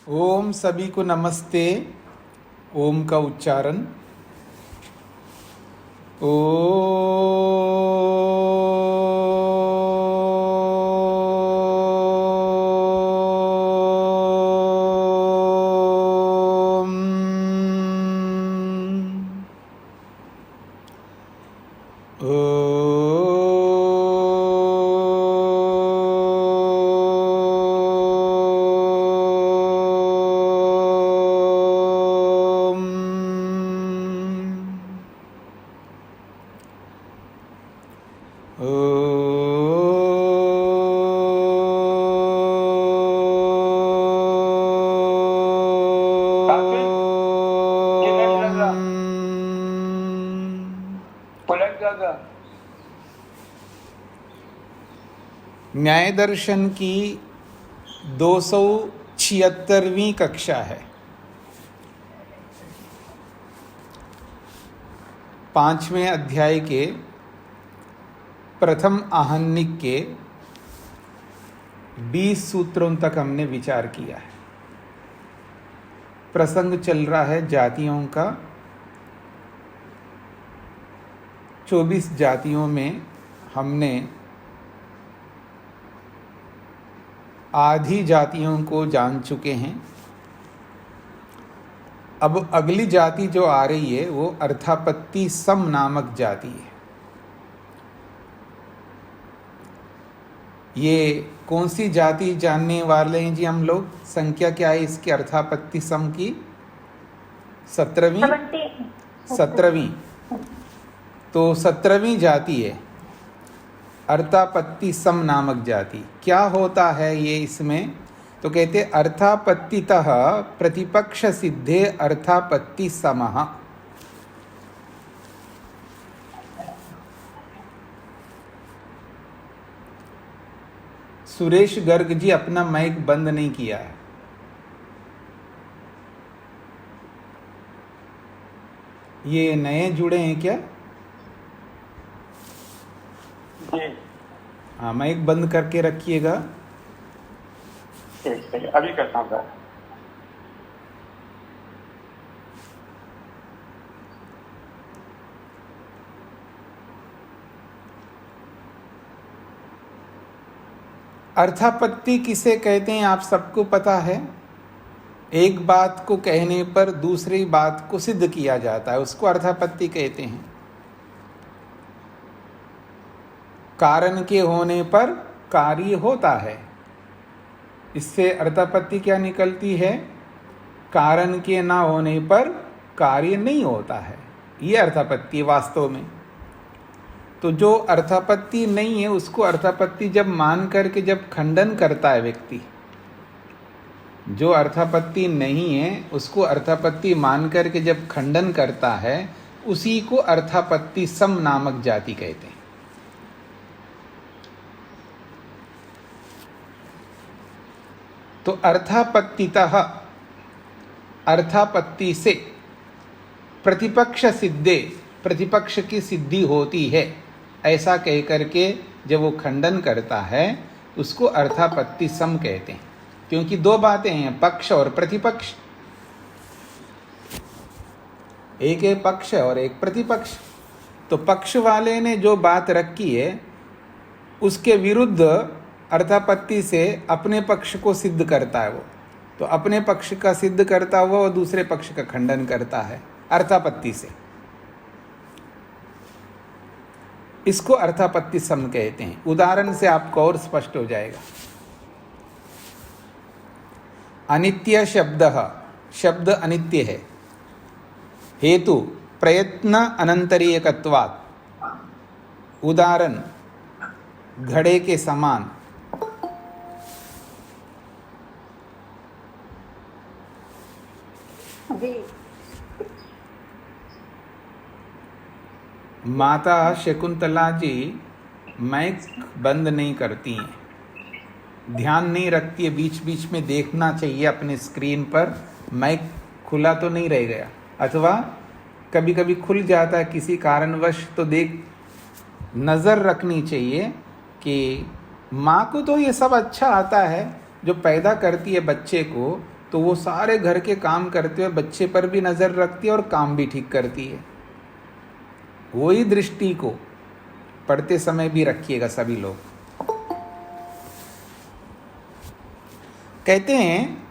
ओम सभी को नमस्ते। ओम का उच्चारण ओम। काफिल ये नहीं लग रहा, पलट जाएगा। न्याय दर्शन की 276वीं कक्षा है। 5वें अध्याय के प्रथम आहनिक के 20 सूत्रों तक हमने विचार किया है। प्रसंग चल रहा है जातियों का। 24 जातियों में हमने आधी जातियों को जान चुके हैं। अब अगली जाति जो आ रही है वो अर्थापत्ति सम नामक जाति है। ये कौन सी जाति जानने वाले हैं जी हम लोग? संख्या क्या है इसकी अर्थापत्ति सम की? 17वीं। तो 17वीं जाति है अर्थापत्ति सम नामक जाति। क्या होता है ये इसमें? तो कहते अर्थापत्तितः प्रतिपक्ष सिद्धे अर्थापत्ति समः। सुरेश गर्ग जी अपना माइक बंद नहीं किया है। ये नए जुड़े हैं क्या? जी हाँ, माइक बंद करके रखिएगा। ठीक है, अभी करता हूँ सर। अर्थापत्ति किसे कहते हैं आप सबको पता है। एक बात को कहने पर दूसरी बात को सिद्ध किया जाता है, उसको अर्थापत्ति कहते हैं। कारण के होने पर कार्य होता है। इससे अर्थापत्ति क्या निकलती है? कारण के ना होने पर कार्य नहीं होता है। ये अर्थापत्ति वास्तव में। तो जो अर्थापत्ति नहीं है उसको अर्थापत्ति जब मान करके जब खंडन करता है व्यक्ति, जो अर्थापत्ति नहीं है उसको अर्थापत्ति मान करके जब खंडन करता है, उसी को अर्थापत्ति सम नामक जाति कहते हैं। तो अर्थापत्तितः, अर्थापत्ति से प्रतिपक्ष सिद्धे, प्रतिपक्ष की सिद्धि होती है, ऐसा कह करके जब वो खंडन करता है उसको अर्थापत्ति सम कहते हैं। क्योंकि दो बातें हैं, पक्ष और प्रतिपक्ष। एक है पक्ष और एक प्रतिपक्ष। तो पक्ष वाले ने जो बात रखी है उसके विरुद्ध अर्थापत्ति से अपने पक्ष को सिद्ध करता है वो। तो अपने पक्ष का सिद्ध करता हुआ वो दूसरे पक्ष का खंडन करता है अर्थापत्ति से। इसको अर्थापत्ति सम कहते हैं। उदाहरण से आपको और स्पष्ट हो जाएगा। अनित्य शब्द अनित्य है। हेतु प्रयत्न अनंतरीयकत्वात्। उदाहरण घड़े के समान। माता शकुंतला जी माइक बंद नहीं करती हैं, ध्यान नहीं रखती है। बीच बीच में देखना चाहिए अपने स्क्रीन पर माइक खुला तो नहीं रह गया, अथवा कभी कभी खुल जाता है किसी कारणवश, तो नज़र रखनी चाहिए कि माँ को तो ये सब अच्छा आता है, जो पैदा करती है बच्चे को तो वो सारे घर के काम करते हुए बच्चे पर भी नज़र रखती है और काम भी ठीक करती है। वही दृष्टि को पढ़ते समय भी रखिएगा सभी लोग। कहते हैं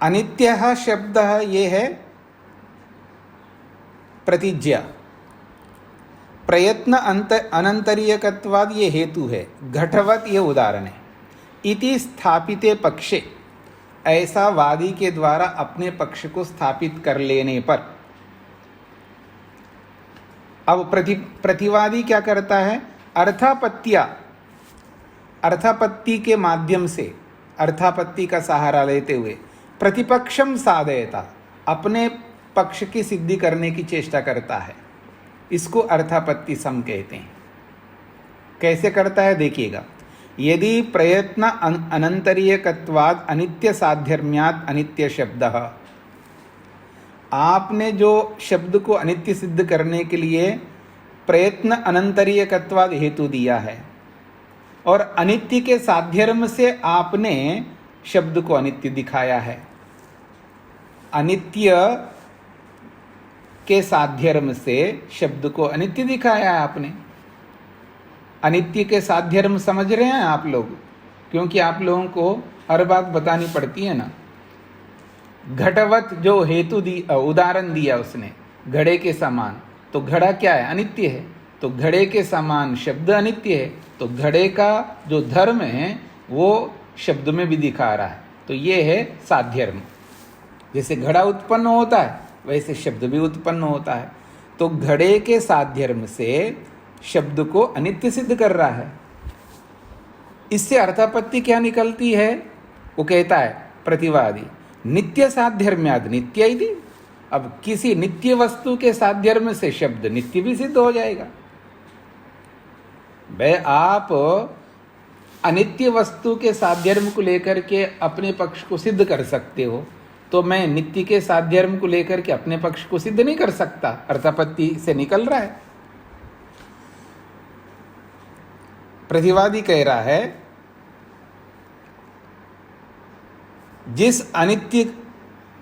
अनित्यः शब्द ये है प्रतिज्ञा, प्रयत्न अनंतरीयकत्वाद ये हेतु है, घटवत ये उदाहरण है। इति स्थापिते पक्षे, ऐसा वादी के द्वारा अपने पक्ष को स्थापित कर लेने पर। अब प्रतिवादी क्या करता है? अर्थापत्ति के माध्यम से, अर्थापत्ति का सहारा लेते हुए प्रतिपक्षम साधयता, अपने पक्ष की सिद्धि करने की चेष्टा करता है। इसको अर्थापत्ति सम कहते हैं। कैसे करता है देखिएगा। यदि प्रयत्न अनंतरीयकत्वाद अनित्य साध्यर्म्यात अनित्य शब्द, आपने जो शब्द को अनित्य सिद्ध करने के लिए प्रयत्न अनंतरीयकत्वाद हेतु दिया है और अनित्य के साध्यर्म से आपने शब्द को अनित्य दिखाया है। अनित्य के साध्यर्म से शब्द को अनित्य दिखाया है आपने। अनित्य के साध्यर्म समझ रहे हैं आप लोग? क्योंकि आप लोगों को हर बात बतानी पड़ती है ना। घटवत जो हेतु उदाहरण दिया उसने, घड़े के समान, तो घड़ा क्या है? अनित्य है। तो घड़े के समान शब्द अनित्य है, तो घड़े का जो धर्म है वो शब्द में भी दिखा रहा है। तो ये है साध्यर्म। जैसे घड़ा उत्पन्न होता है वैसे शब्द भी उत्पन्न होता है। तो घड़े के साध्यर्म से शब्द को अनित्य सिद्ध कर रहा है। इससे अर्थापत्ति क्या निकलती है? वो कहता है प्रतिवादी नित्य साध्यर्म्याद नित्य इति। अब किसी नित्य वस्तु के साध्यर्म से शब्द नित्य भी सिद्ध हो जाएगा। भाई आप अनित्य वस्तु के साध्यर्म को लेकर के अपने पक्ष को सिद्ध कर सकते हो, तो मैं नित्य के साध्यर्म को लेकर के अपने पक्ष को सिद्ध नहीं कर सकता। अर्थापत्ति से निकल रहा है। प्रतिवादी कह रहा है जिस अनित्य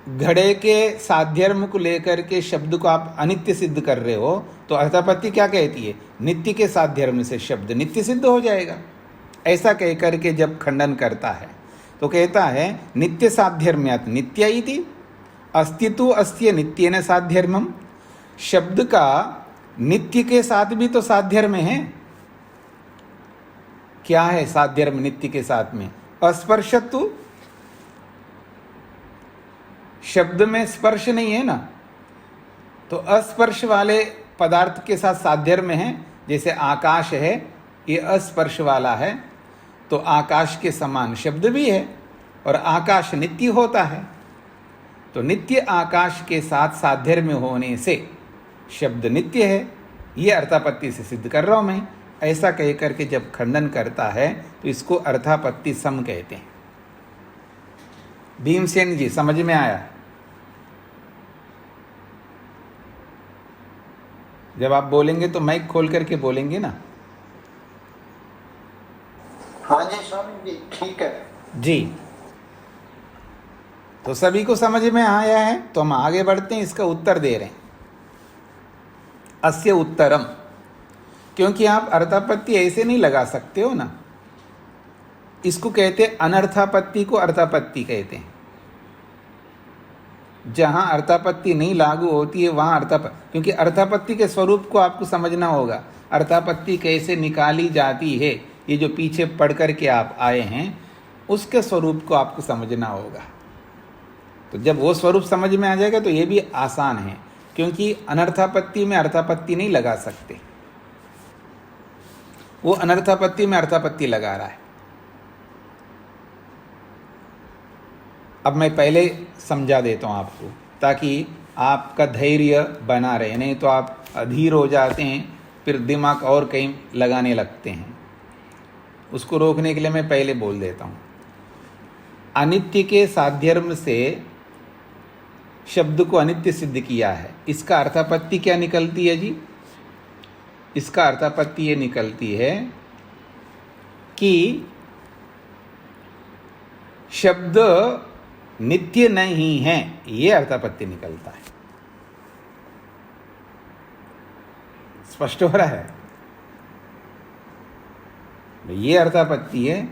घड़े के साध्यर्म को लेकर के शब्द को आप अनित्य सिद्ध कर रहे हो, तो अर्थापत्ति क्या कहती है? नित्य के साध्यर्म से शब्द नित्य सिद्ध हो जाएगा। ऐसा कहकर के जब खंडन करता है तो कहता है नित्य साध्यर्म्यात् नित्य इति अस्तित्व अस्त्य नित्येन साध्यर्मम। शब्द का नित्य के साथ भी तो साध्यर्म है। क्या है साध्यर्म नित्य के साथ में? अस्पर्शत्व। शब्द में स्पर्श नहीं है ना, तो अस्पर्श वाले पदार्थ के साथ साध्यर्म है। जैसे आकाश है, ये अस्पर्श वाला है, तो आकाश के समान शब्द भी है और आकाश नित्य होता है। तो नित्य आकाश के साथ साध्यर्म होने से शब्द नित्य है। ये अर्थापत्ति से सिद्ध कर रहा हूं मैं। ऐसा कह करके जब खंडन करता है तो इसको अर्थापत्ति सम कहते हैं। भीमसेन जी समझ में आया? जब आप बोलेंगे तो माइक खोल करके बोलेंगे ना। हाँ जी स्वामी जी, ठीक है जी। तो सभी को समझ में आया है, तो हम आगे बढ़ते हैं। इसका उत्तर दे रहे हैं, अस्य उत्तरम। क्योंकि आप अर्थापत्ति ऐसे नहीं लगा सकते हो ना। इसको कहते हैं अनर्थापत्ति को अर्थापत्ति कहते हैं। जहां अर्थापत्ति नहीं लागू होती है वहां अर्थापत्ति, क्योंकि अर्थापत्ति के स्वरूप को आपको समझना होगा। अर्थापत्ति कैसे निकाली जाती है, ये जो पीछे पढ़ कर के आप आए हैं उसके स्वरूप को आपको समझना होगा। तो जब वो स्वरूप समझ में आ जाएगा तो ये भी आसान है, क्योंकि अनर्थापत्ति में अर्थापत्ति नहीं लगा सकते। वो अनर्थापत्ति में अर्थापत्ति लगा रहा है। अब मैं पहले समझा देता हूँ आपको, ताकि आपका धैर्य बना रहे। नहीं तो आप अधीर हो जाते हैं, फिर दिमाग और कहीं लगाने लगते हैं। उसको रोकने के लिए मैं पहले बोल देता हूँ। अनित्य के साध्यर्म से शब्द को अनित्य सिद्ध किया है। इसका अर्थापत्ति क्या निकलती है जी? इसका अर्थापत्ति ये निकलती है कि शब्द नित्य नहीं है, ये अर्थापत्ति निकलता है। स्पष्ट हो रहा है? ये अर्थापत्ति है।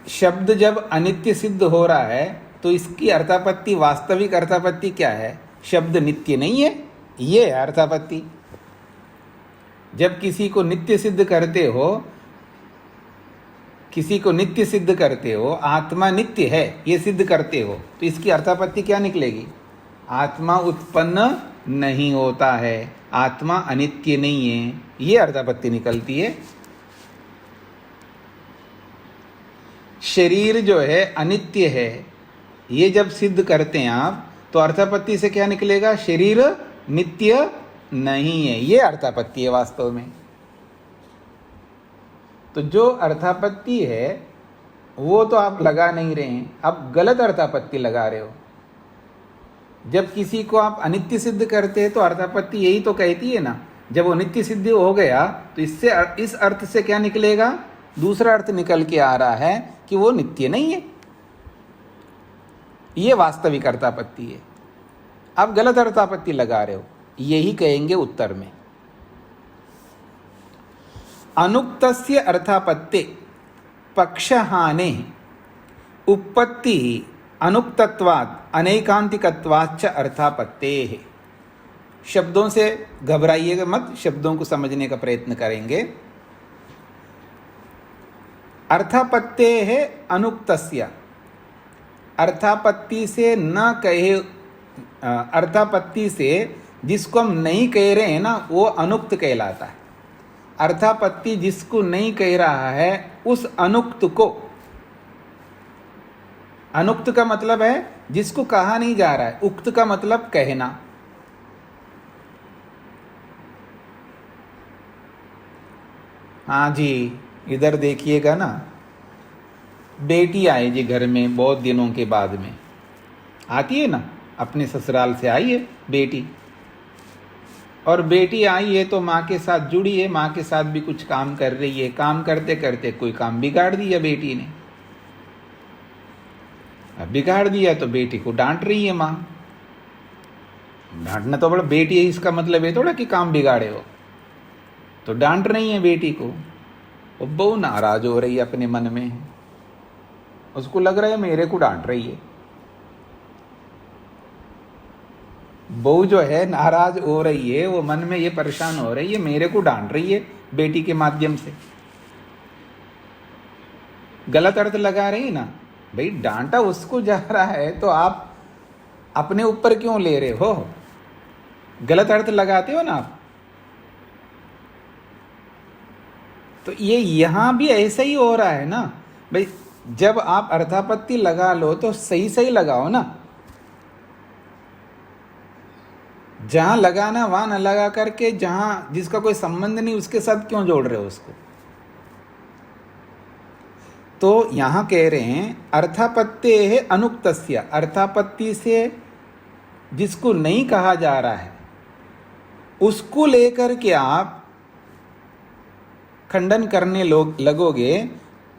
शब्द जब अनित्य सिद्ध हो रहा है तो इसकी अर्थापत्ति, वास्तविक अर्थापत्ति क्या है? शब्द नित्य नहीं है, ये है अर्थापत्ति। जब किसी को नित्य सिद्ध करते हो, किसी को नित्य सिद्ध करते हो, आत्मा नित्य है ये सिद्ध करते हो, तो इसकी अर्थापत्ति क्या निकलेगी? आत्मा उत्पन्न नहीं होता है, आत्मा अनित्य नहीं है, ये अर्थापत्ति निकलती है। शरीर जो है अनित्य है, ये जब सिद्ध करते हैं आप, तो अर्थापत्ति से क्या निकलेगा? शरीर नित्य नहीं है, ये अर्थापत्ति है वास्तव में। तो जो अर्थापत्ति है वो तो आप लगा नहीं रहे हैं, आप गलत अर्थापत्ति लगा रहे हो। जब किसी को आप अनित्य सिद्ध करते हैं तो अर्थापत्ति यही तो कहती है ना, जब वो नित्य सिद्ध हो गया तो इससे, इस अर्थ से क्या निकलेगा? दूसरा अर्थ निकल के आ रहा है कि वो नित्य नहीं है, ये वास्तविक अर्थापत्ति है। आप गलत अर्थापत्ति लगा रहे हो, यही कहेंगे उत्तर में। अनुक्तस्य अर्थापत्ते पक्षहाने उत्पत्ति अनुक्तत्वात् अनैकांतिकत्वाच्च अर्थापत्तेः। शब्दों से घबराइएगा मत, शब्दों को समझने का प्रयत्न करेंगे। अर्थापत्तेः अनुक्तस्य, अर्थापत्ति से न कहे, अर्थापत्ति से जिसको हम नहीं कह रहे हैं ना, वो अनुक्त कहलाता है। अर्थापत्ति जिसको नहीं कह रहा है उस अनुक्त को, अनुक्त का मतलब है जिसको कहा नहीं जा रहा है, उक्त का मतलब कहना। हाँ जी, इधर देखिएगा ना, बेटी आई जी घर में बहुत दिनों के बाद में, आती है ना, अपने ससुराल से आई है बेटी, और बेटी आई है तो माँ के साथ जुड़ी है, माँ के साथ भी कुछ काम कर रही है। काम करते करते कोई काम बिगाड़ दिया बेटी ने। अब बिगाड़ दिया तो बेटी को डांट रही है माँ। डांटना तो बड़ा, बेटी है इसका मतलब है थोड़ा कि काम बिगाड़े हो, तो डांट रही है बेटी को। वो बहू नाराज हो रही है अपने मन में, उसको लग रहा है मेरे को डांट रही है। बहू जो है नाराज हो रही है, वो मन में ये परेशान हो रही है, मेरे को डांट रही है बेटी के माध्यम से। गलत अर्थ लगा रही है ना भाई, डांटा उसको जा रहा है तो आप अपने ऊपर क्यों ले रहे हो? गलत अर्थ लगाते हो ना आप। तो ये यहां भी ऐसा ही हो रहा है ना भाई, जब आप अर्थापत्ति लगा लो तो सही सही लगाओ ना। जहां लगाना वहां न लगा करके, जहां जिसका कोई संबंध नहीं उसके साथ क्यों जोड़ रहे हो उसको? तो यहां कह रहे हैं अर्थापत्ते है अनुक्तस्य, अर्थापत्ति से जिसको नहीं कहा जा रहा है उसको लेकर के आप खंडन करने लगोगे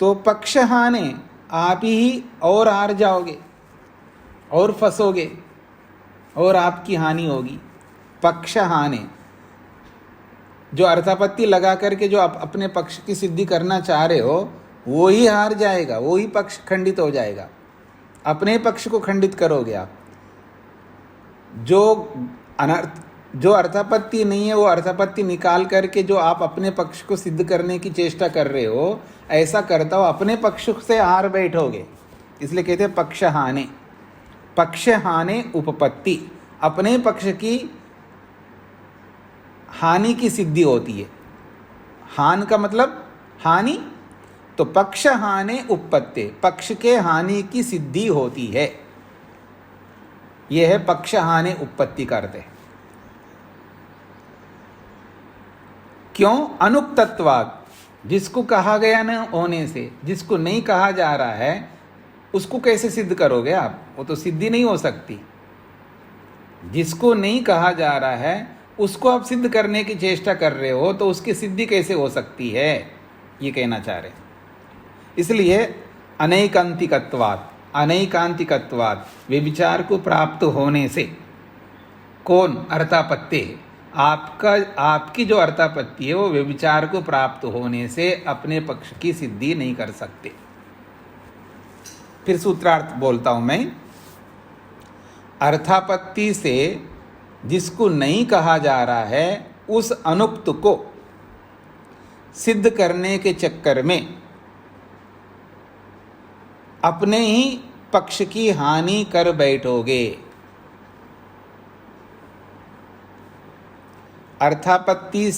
तो पक्षहाने आप ही और हार जाओगे और फंसोगे और आपकी हानि होगी। पक्षहाने, जो अर्थापत्ति लगा करके जो आप अपने पक्ष की सिद्धि करना चाह रहे हो वो ही हार जाएगा, वो ही पक्ष खंडित हो जाएगा, अपने पक्ष को खंडित करोगे आप। जो अर्थापत्ति नहीं है वो अर्थापत्ति निकाल करके जो आप अपने पक्ष को सिद्ध करने की चेष्टा कर रहे हो, ऐसा करता हो अपने पक्ष से हार बैठोगे। इसलिए कहते हैं पक्षहाने। पक्षहाने उपपत्ति, अपने पक्ष की हानि की सिद्धि होती है। हान का मतलब हानि, तो पक्ष हाने उपपत्ति, पक्ष के हानि की सिद्धि होती है। यह है पक्ष हाने उपपत्ति का अर्थ है। क्यों? अनुक्तत्वात्, जिसको कहा गया न होने से, जिसको नहीं कहा जा रहा है उसको कैसे सिद्ध करोगे आप? वो तो सिद्धि नहीं हो सकती। जिसको नहीं कहा जा रहा है उसको आप सिद्ध करने की चेष्टा कर रहे हो, तो उसकी सिद्धि कैसे हो सकती है, ये कहना चाह रहे हैं। इसलिए अनैकांतिकत्वात्, अनैकांतिकत्वात्, व्यभिचार को प्राप्त होने से। कौन? अर्थापत्ति। आपकी जो अर्थापत्ति है वो व्यभिचार को प्राप्त होने से अपने पक्ष की सिद्धि नहीं कर सकते। फिर सूत्रार्थ बोलता हूं मैं। अर्थापत्ति से जिसको नहीं कहा जा रहा है उस अनुक्त को सिद्ध करने के चक्कर में अपने ही पक्ष की हानि कर बैठोगे। अर्थापत्ति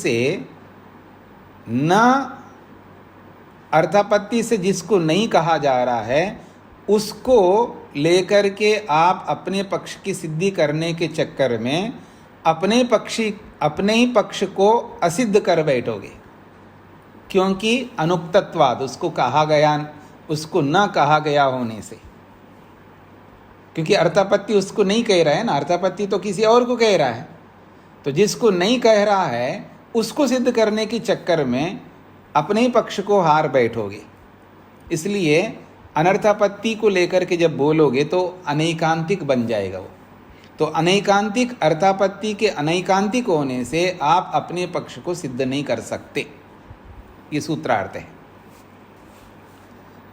से जिसको नहीं कहा जा रहा है उसको लेकर के आप अपने पक्ष की सिद्धि करने के चक्कर में अपने ही पक्ष को असिद्ध कर बैठोगे, क्योंकि अनुक्तत्वाद, उसको न कहा गया होने से। क्योंकि अर्थापत्ति उसको नहीं कह रहा है ना, अर्थापत्ति तो किसी और को कह रहा है। तो जिसको नहीं कह रहा है उसको सिद्ध करने के चक्कर में अपने ही पक्ष को हार बैठोगे। इसलिए अनर्थापत्ति को लेकर के जब बोलोगे तो अनैकांतिक बन जाएगा वो। तो अनैकांतिक, अर्थापत्ति के अनैकांतिक होने से आप अपने पक्ष को सिद्ध नहीं कर सकते। ये सूत्रार्थ है।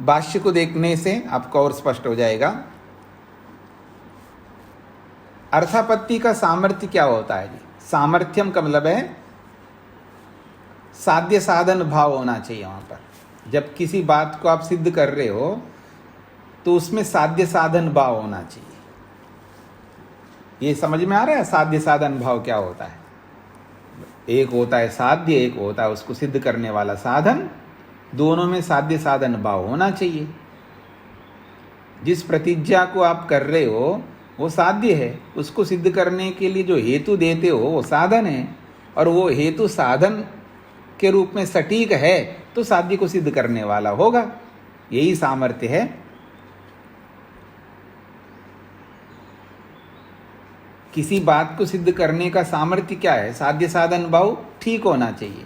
भाष्य को देखने से आपको और स्पष्ट हो जाएगा। अर्थापत्ति का सामर्थ्य क्या होता है जी? सामर्थ्यम का मतलब है साध्य साधन भाव होना चाहिए। वहां पर जब किसी बात को आप सिद्ध कर रहे हो तो उसमें साध्य साधन भाव होना चाहिए। ये समझ में आ रहा है साध्य साधन भाव क्या होता है? एक होता है साध्य, एक होता है उसको सिद्ध करने वाला साधन। दोनों में साध्य साधन भाव होना चाहिए। जिस प्रतिज्ञा को आप कर रहे हो वो साध्य है, उसको सिद्ध करने के लिए जो हेतु देते हो वो साधन है, और वो हेतु साधन के रूप में सटीक है तो साध्य को सिद्ध करने वाला होगा। यही सामर्थ्य है। किसी बात को सिद्ध करने का सामर्थ्य क्या है? साध्य साधन भाव ठीक होना चाहिए,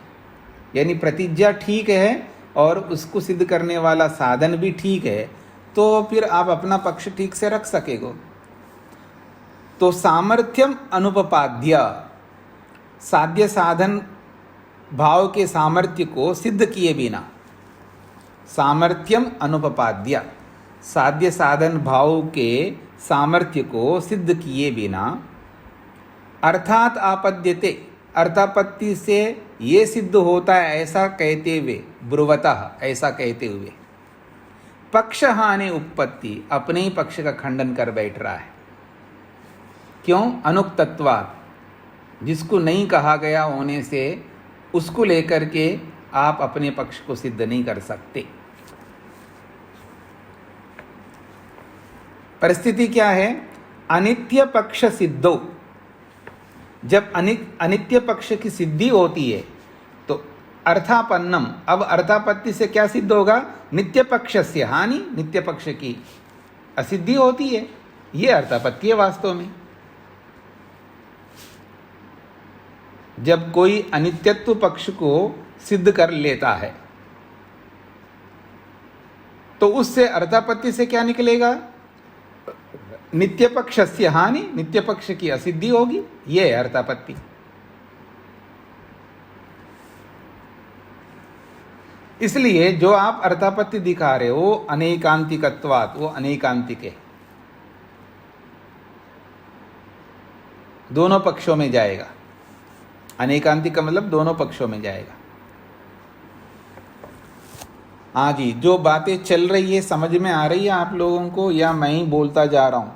यानी प्रतिज्ञा ठीक है और उसको सिद्ध करने वाला साधन भी ठीक है, तो फिर आप अपना पक्ष ठीक से रख सकेगो। तो सामर्थ्यम अनुपपाद्य, साध्य साधन भाव के सामर्थ्य को सिद्ध किए बिना, सामर्थ्यम अनुपपाद्य, साध्य साधन भाव के सामर्थ्य को सिद्ध किए बिना, अर्थात आपद्यते, अर्थापत्ति से ये सिद्ध होता है ऐसा कहते हुए, ब्रुवतः, ऐसा कहते हुए, पक्ष हानि उत्पत्ति, अपने ही पक्ष का खंडन कर बैठ रहा है। क्यों? अनुक्तत्वात्, जिसको नहीं कहा गया होने से उसको लेकर के आप अपने पक्ष को सिद्ध नहीं कर सकते। परिस्थिति क्या है? अनित्य पक्ष सिद्धो, जब अनित्य पक्ष की सिद्धि होती है तो अर्थापन्नम, अब अर्थापत्ति से क्या सिद्ध होगा? नित्य पक्ष से हानि, नित्य पक्ष की असिद्धि होती है। ये अर्थापत्ति है वास्तव में। जब कोई अनित्यत्व पक्ष को सिद्ध कर लेता है तो उससे अर्थापत्ति से क्या निकलेगा? नित्य पक्ष से हानि, नित्य पक्ष की असिद्धि होगी। यह है अर्थापत्ति। इसलिए जो आप अर्थापत्ति दिखा रहे हो अनैकांतिकत्वात्, वो अनैकांतिक है, दोनों पक्षों में जाएगा। अनैकांतिक का मतलब दोनों पक्षों में जाएगा। हाँ जी, जो बातें चल रही है समझ में आ रही है आप लोगों को, या मैं ही बोलता जा रहा हूं?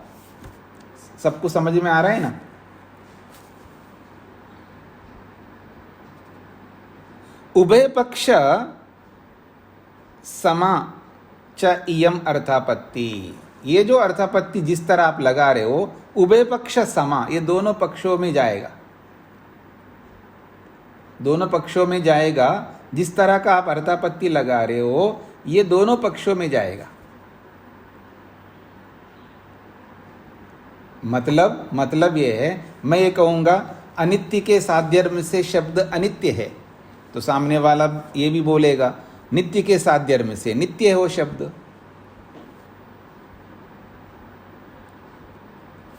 सबको समझ में आ रहा है ना? उभय पक्ष समा च इयम अर्थापत्ति, ये जो अर्थापत्ति जिस तरह आप लगा रहे हो, उभय पक्ष समा, ये दोनों पक्षों में जाएगा। दोनों पक्षों में जाएगा। जिस तरह का आप अर्थापत्ति लगा रहे हो ये दोनों पक्षों में जाएगा। मतलब ये है, मैं ये कहूँगा अनित्य के साध्यर्म से शब्द अनित्य है, तो सामने वाला ये भी बोलेगा नित्य के साध्यर्म से नित्य है वो शब्द।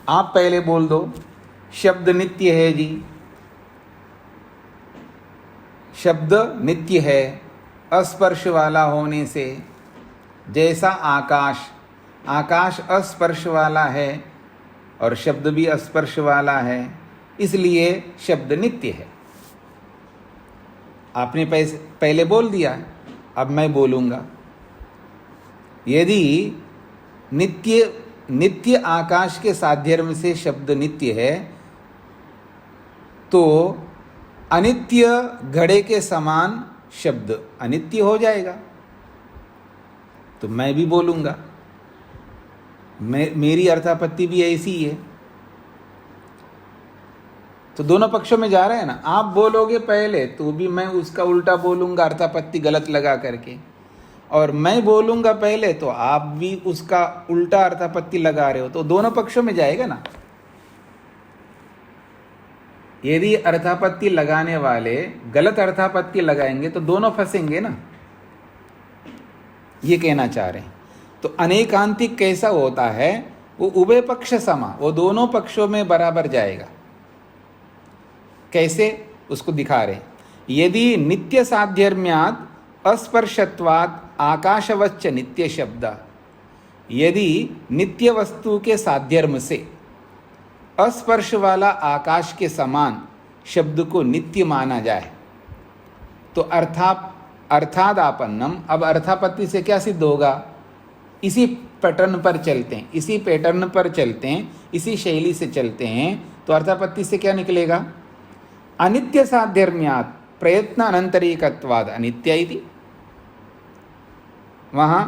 आप पहले बोल दो। शब्द नित्य है जी, शब्द नित्य है अस्पर्श वाला होने से। जैसा आकाश, आकाश अस्पर्श वाला है और शब्द भी अस्पर्श वाला है, इसलिए शब्द नित्य है। आपने पहले बोल दिया, अब मैं बोलूँगा। यदि नित्य आकाश के साध्यर्म से शब्द नित्य है, तो अनित्य घड़े के समान शब्द अनित्य हो जाएगा। तो मैं भी बोलूँगा, मेरी अर्थापत्ति भी ऐसी ही है। तो दोनों पक्षों में जा रहा है ना। आप बोलोगे पहले तो भी मैं उसका उल्टा बोलूँगा अर्थापत्ति गलत लगा करके, और मैं बोलूँगा पहले तो आप भी उसका उल्टा अर्थापत्ति लगा रहे हो, तो दोनों पक्षों में जाएगा ना। यदि अर्थापत्ति लगाने वाले गलत अर्थापत्ति लगाएंगे तो दोनों फंसेंगे ना, ये कहना चाह रहे हैं। तो अनेकांतिक कैसा होता है, वो उभय पक्ष समा, वो दोनों पक्षों में बराबर जाएगा। कैसे, उसको दिखा रहे। यदि नित्य साध्यर्म्यात् अस्पर्शत्वात् आकाशवच्च नित्य शब्द, यदि नित्य वस्तु के साध्यर्म से अस्पर्श वाला आकाश के समान शब्द को नित्य माना जाए, तो अर्थादापन्नम, अब अर्थापत्ति से क्या सिद्ध होगा, इसी पैटर्न पर चलते हैं, इसी पैटर्न पर चलते हैं, इसी शैली से चलते हैं, तो अर्थापत्ति से क्या निकलेगा, अनित्य साध्यर्म्यात् प्रयत्न अनंतरिकत्वाद अनित्य इति। वहाँ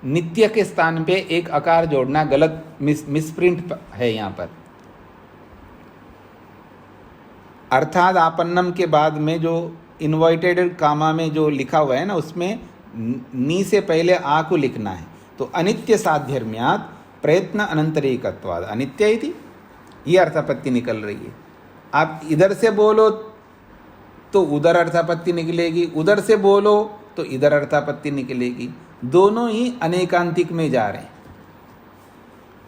नित्य के स्थान पे एक अकार जोड़ना गलत, मिसप्रिंट है यहाँ पर। अर्थात आपन्नम के बाद में जो इन्वर्टेड कामा में जो लिखा हुआ है ना, उसमें नी से पहले आ को लिखना है। तो अनित्य साध्यर्म्यात् प्रयत्न अनंतरिकत्वाद अनित्य इति, ये अर्थापत्ति निकल रही है। आप इधर से बोलो तो उधर अर्थापत्ति निकलेगी, उधर से बोलो तो इधर अर्थापत्ति निकलेगी। दोनों ही अनेकांतिक में जा रहे हैं,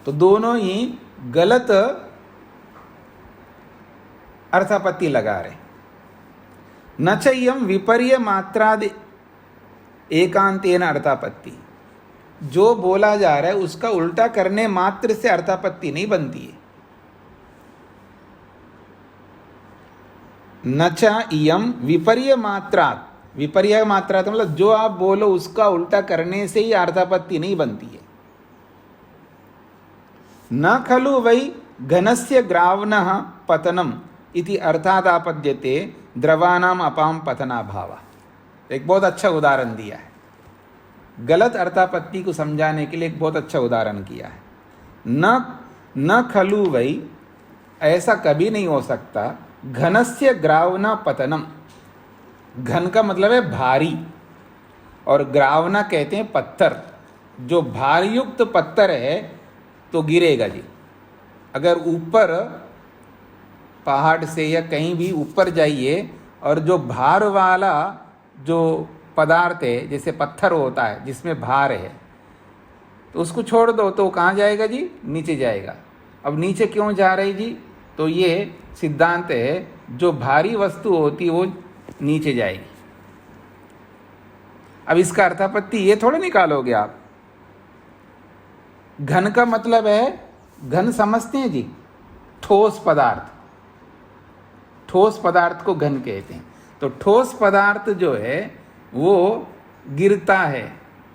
तो दोनों ही गलत अर्थापत्ति लगा रहे। न चयम विपर्य मात्रादि एकांतेन अर्थापत्ति, जो बोला जा रहा है उसका उल्टा करने मात्र से अर्थापत्ति नहीं बनती है। न च इयम विपर्य मात्रात्, विपर्य मात्रात् मतलब जो आप बोलो उसका उल्टा करने से ही अर्थापत्ति नहीं बनती है। न खलु वै घनस्य ग्रावनः पतनम इति अर्थादापद्यते द्रवानाम अपाम पतनाभाव। एक बहुत अच्छा उदाहरण दिया है, गलत अर्थापत्ति को समझाने के लिए एक बहुत अच्छा उदाहरण किया है। न खलु वै, ऐसा कभी नहीं हो सकता, घनस्य ग्रावना पतनम, घन का मतलब है भारी, और ग्रावना कहते हैं पत्थर। जो भार युक्त पत्थर है तो गिरेगा जी। अगर ऊपर पहाड़ से या कहीं भी ऊपर जाइए और जो भार वाला जो पदार्थ है, जैसे पत्थर होता है जिसमें भार है, तो उसको छोड़ दो तो कहाँ जाएगा जी, नीचे जाएगा। अब नीचे क्यों जा रही जी, तो ये सिद्धांत है, जो भारी वस्तु होती है वो नीचे जाएगी। अब इसका अर्थापत्ति ये थोड़ा निकालोगे आप। घन का मतलब है, घन समझते हैं जी, ठोस पदार्थ, ठोस पदार्थ को घन कहते हैं। तो ठोस पदार्थ जो है वो गिरता है,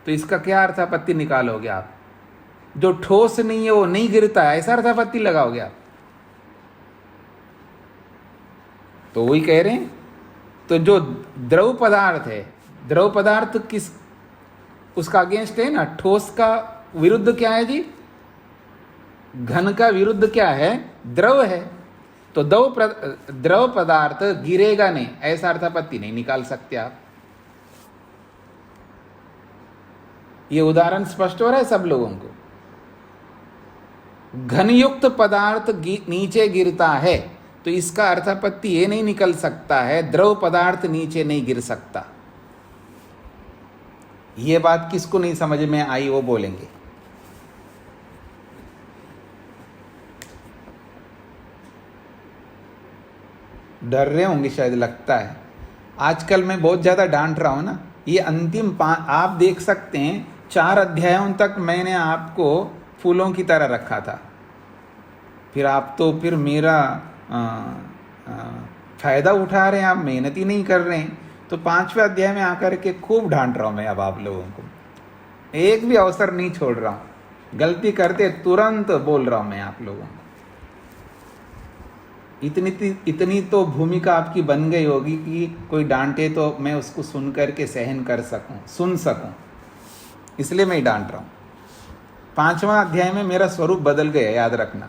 तो इसका क्या अर्थापत्ति निकालोगे आप। जो ठोस नहीं है वो नहीं गिरता है, ऐसा अर्थापत्ति लगाओगे आप। तो वही कह रहे हैं। तो जो द्रव पदार्थ है, द्रव पदार्थ किस, उसका अगेंस्ट है ना, ठोस का विरुद्ध क्या है जी, घन का विरुद्ध क्या है, द्रव है। तो द्रव पदार्थ गिरेगा नहीं, ऐसा अर्थापत्ति नहीं निकाल सकते आप। ये उदाहरण स्पष्ट हो रहा है सब लोगों को। घनयुक्त पदार्थ नीचे गिरता है, तो इसका अर्थापत्ति ये नहीं निकल सकता है, द्रव पदार्थ नीचे नहीं गिर सकता। ये बात किसको नहीं समझ में आई वो बोलेंगे। डर रहे होंगे शायद, लगता है। आजकल मैं बहुत ज़्यादा डांट रहा हूँ ना। ये अंतिम आप देख सकते हैं 4 अध्यायों तक मैंने आपको फूलों की तरह रखा था, फिर आप तो फिर मेरा फ़ायदा उठा रहे हैं, आप मेहनत ही नहीं कर रहे हैं। तो 5वें अध्याय में आकर के खूब डांट रहा हूँ मैं अब आप लोगों को, एक भी अवसर नहीं छोड़ रहा हूँ। गलती करते तुरंत बोल रहा हूँ मैं आप लोगों को। इतनी तो भूमिका आपकी बन गई होगी कि कोई डांटे तो मैं उसको सुन करके सहन कर सकूं, सुन सकूं, इसलिए मैं डांट रहा हूं। 5वां अध्याय में मेरा स्वरूप बदल गया, याद रखना,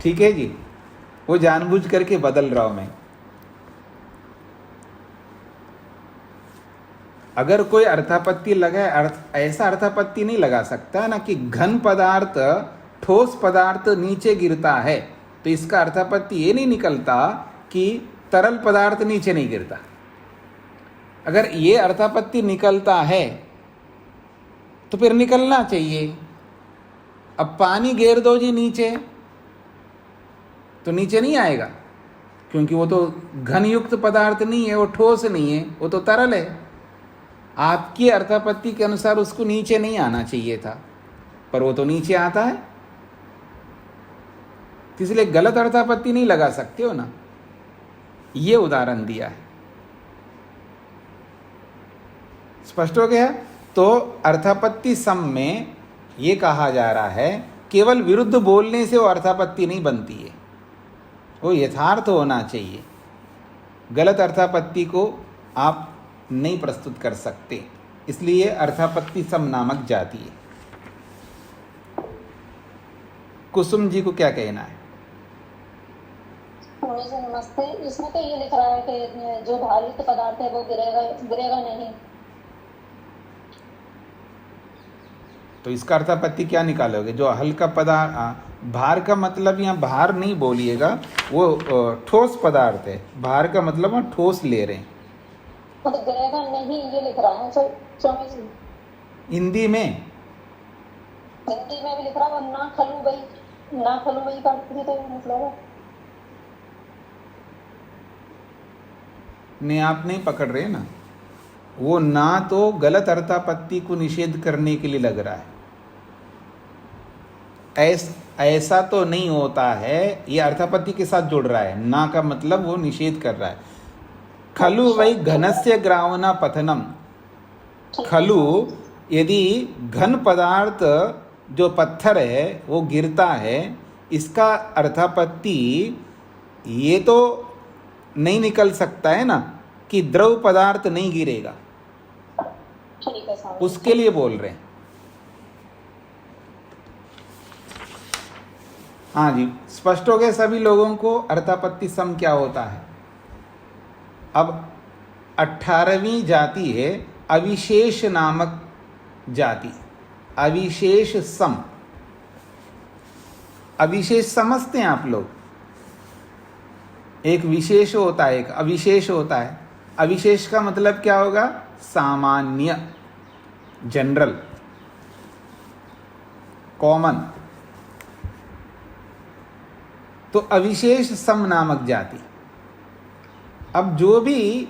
ठीक है जी। वो जानबूझ करके बदल रहा हूं मैं। अगर कोई अर्थापत्ति लगाए, ऐसा अर्थापत्ति नहीं लगा सकता ना कि घन पदार्थ, ठोस पदार्थ नीचे गिरता है, तो इसका अर्थापत्ति ये नहीं निकलता कि तरल पदार्थ नीचे नहीं गिरता। अगर ये अर्थापत्ति निकलता है तो फिर निकलना चाहिए। अब पानी गिर दो जी नीचे, तो नीचे नहीं आएगा, क्योंकि वो तो घन युक्त पदार्थ नहीं है, वो ठोस नहीं है, वो तो तरल है। आपकी अर्थापत्ति के अनुसार उसको नीचे नहीं आना चाहिए था, पर वो तो नीचे आता है, इसलिए गलत अर्थापत्ति नहीं लगा सकते हो ना। ये उदाहरण दिया है, स्पष्ट हो गया। तो अर्थापत्ति सम में ये कहा जा रहा है केवल विरुद्ध बोलने से वो अर्थापत्ति नहीं बनती है, वो यथार्थ होना चाहिए। गलत अर्थापत्ति को आप नहीं प्रस्तुत कर सकते, इसलिए अर्थापत्ति सम नामक जाती है। कुसुम जी को क्या कहना है? नमस्ते। इसमें तो ये लिख रहा है कि जो भारित पदार्थ है वो गिरेगा नहीं। तो इसका अर्थापत्ति क्या निकालोगे? जो हल्का पदार्थ, भार का मतलब यहाँ भार नहीं बोलिएगा, वो ठोस पदार्थ है। भार का मतलब हम ठोस ले रहे हैं, तो गिरेगा नहीं ये लिख रहा है स्वामी जी। हिंदी में भी लिख रहा है, और ना खलू बई का भी तो मतलब है। नहीं, आप नहीं पकड़ रहे ना। वो ना तो गलत अर्थापत्ति को निषेध करने के लिए लग रहा है, ऐसा तो नहीं होता है, ये अर्थापत्ति के साथ जुड़ रहा है। ना का मतलब वो निषेध कर रहा है। खलु वै घनस्य ग्रावना पतनम, खलु यदि घन पदार्थ जो पत्थर है वो गिरता है, इसका अर्थापत्ति ये तो नहीं निकल सकता है ना कि द्रव पदार्थ नहीं गिरेगा, उसके लिए बोल रहे हैं। हाँ जी, स्पष्ट हो गया सभी लोगों को अर्थापत्ति सम क्या होता है। अब 18वीं जाति है अविशेष नामक जाति। अविशेष सम, अविशेष समझते हैं आप लोग? एक विशेष होता है, एक अविशेष होता है। अविशेष का मतलब क्या होगा? सामान्य, जनरल, कॉमन। तो अविशेष सम नामक जाति। अब जो भी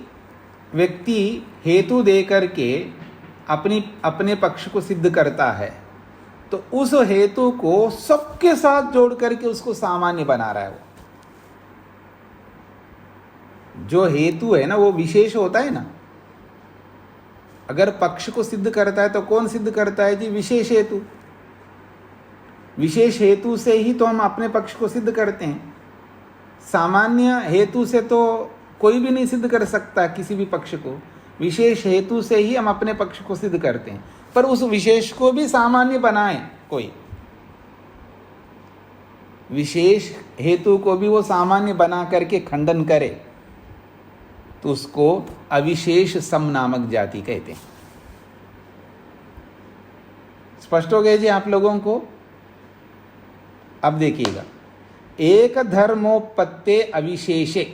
व्यक्ति हेतु देकर के अपने पक्ष को सिद्ध करता है, तो उस हेतु को सबके साथ जोड़ करके उसको सामान्य बना रहा है। वो जो हेतु है ना वो विशेष होता है ना। अगर पक्ष को सिद्ध करता है तो कौन सिद्ध करता है जी? विशेष हेतु। विशेष हेतु से ही तो हम अपने पक्ष को सिद्ध करते हैं। सामान्य हेतु से तो कोई भी नहीं सिद्ध कर सकता किसी भी पक्ष को। विशेष हेतु से ही हम अपने पक्ष को सिद्ध करते हैं, पर उस विशेष को भी सामान्य बनाए कोई, विशेष हेतु को भी वो सामान्य बना करके खंडन करे, तो उसको अविशेष सम नामक जाति कहते हैं। स्पष्ट हो गए जी आप लोगों को? अब देखिएगा, एक धर्मोपत्ते अविशेषे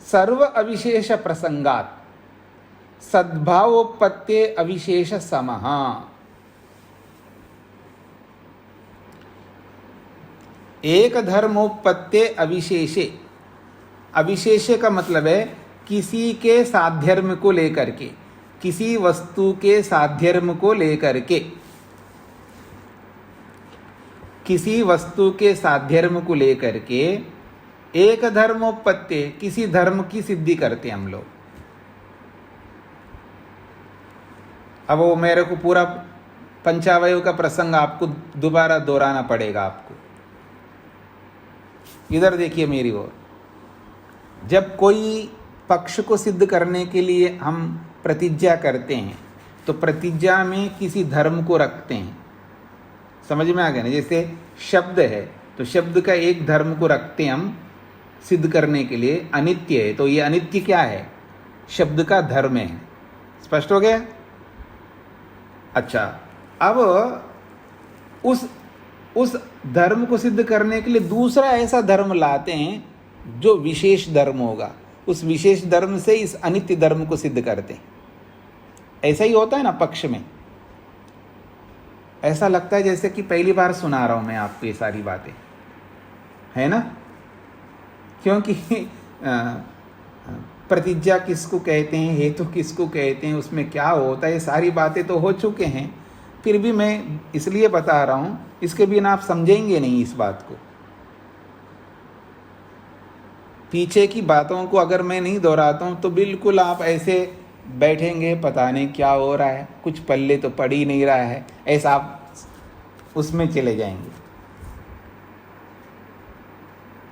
सर्व अविशेष प्रसंगात सद्भावोपत्ते अविशेष समः। एक धर्मोपत्ते अविशेषे, अविशेषे का मतलब है किसी के साध्यर्म को लेकर के, किसी वस्तु के साध्यर्म को लेकर के, किसी वस्तु के साध्यर्म को लेकर के एक धर्मोपत्ते, किसी धर्म की सिद्धि करते हम लोग। अब वो मेरे को पूरा पंचावयव का प्रसंग आपको दोबारा दोहराना पड़ेगा आपको। इधर देखिए मेरी ओर। जब कोई पक्ष को सिद्ध करने के लिए हम प्रतिज्ञा करते हैं तो प्रतिज्ञा में किसी धर्म को रखते हैं, समझ में आ गया ना। जैसे शब्द है तो शब्द का एक धर्म को रखते हैं हम सिद्ध करने के लिए। अनित्य है तो ये अनित्य क्या है, शब्द का धर्म है। स्पष्ट हो गया। अच्छा, अब उस धर्म को सिद्ध करने के लिए दूसरा ऐसा धर्म लाते हैं जो विशेष धर्म होगा, उस विशेष धर्म से इस अनित्य धर्म को सिद्ध करते हैं। ऐसा ही होता है ना पक्ष में। ऐसा लगता है जैसे कि पहली बार सुना रहा हूं मैं आपको ये सारी बातें, है ना। क्योंकि प्रतिज्ञा किसको कहते हैं, हेतु किसको कहते हैं, उसमें क्या होता है, ये सारी बातें तो हो चुके हैं। फिर भी मैं इसलिए बता रहा हूं, इसके बिना आप समझेंगे नहीं इस बात को। पीछे की बातों को अगर मैं नहीं दोहराता हूं तो बिल्कुल आप ऐसे बैठेंगे, पता नहीं क्या हो रहा है, कुछ पल्ले तो पड़ ही नहीं रहा है, ऐसा आप उसमें चले जाएंगे।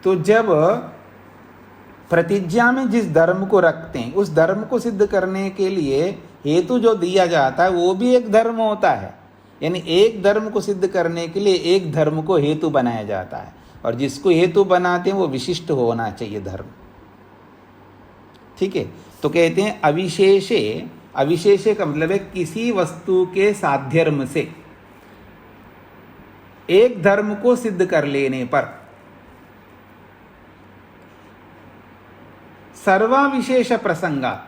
तो जब प्रतिज्ञा में जिस धर्म को रखते हैं उस धर्म को सिद्ध करने के लिए हेतु जो दिया जाता है वो भी एक धर्म होता है। यानी एक धर्म को सिद्ध करने के लिए एक धर्म को हेतु बनाया जाता है, और जिसको हेतु बनाते हैं वो विशिष्ट होना चाहिए धर्म। ठीक है। तो कहते हैं अविशेषे, अविशेषे का मतलब है किसी वस्तु के साध्यर्म से एक धर्म को सिद्ध कर लेने पर सर्वाविशेष प्रसंगा,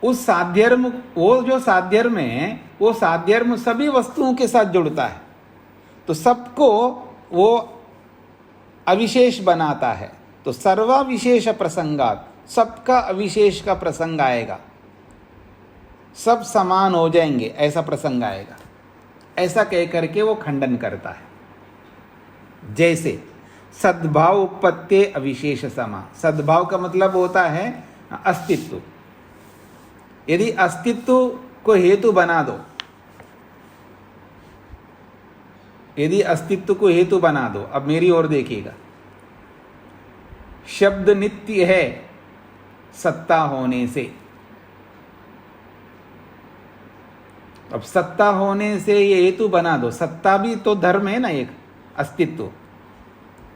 उस साध्यर्म, वो जो साध्यर्म है वो साध्यर्म सभी वस्तुओं के साथ जुड़ता है, तो सबको वो अविशेष बनाता है। तो सर्वाविशेष प्रसंगात, सबका अविशेष का प्रसंग आएगा, सब समान हो जाएंगे, ऐसा प्रसंग आएगा। ऐसा कह करके वो खंडन करता है। जैसे सद्भाव उपपत्ते अविशेष समा, सद्भाव का मतलब होता है अस्तित्व। यदि अस्तित्व को हेतु बना दो, यदि अस्तित्व को हेतु बना दो, अब मेरी ओर देखिएगा, शब्द नित्य है सत्ता होने से। अब सत्ता होने से ये हेतु बना दो, सत्ता भी तो धर्म है ना, एक अस्तित्व,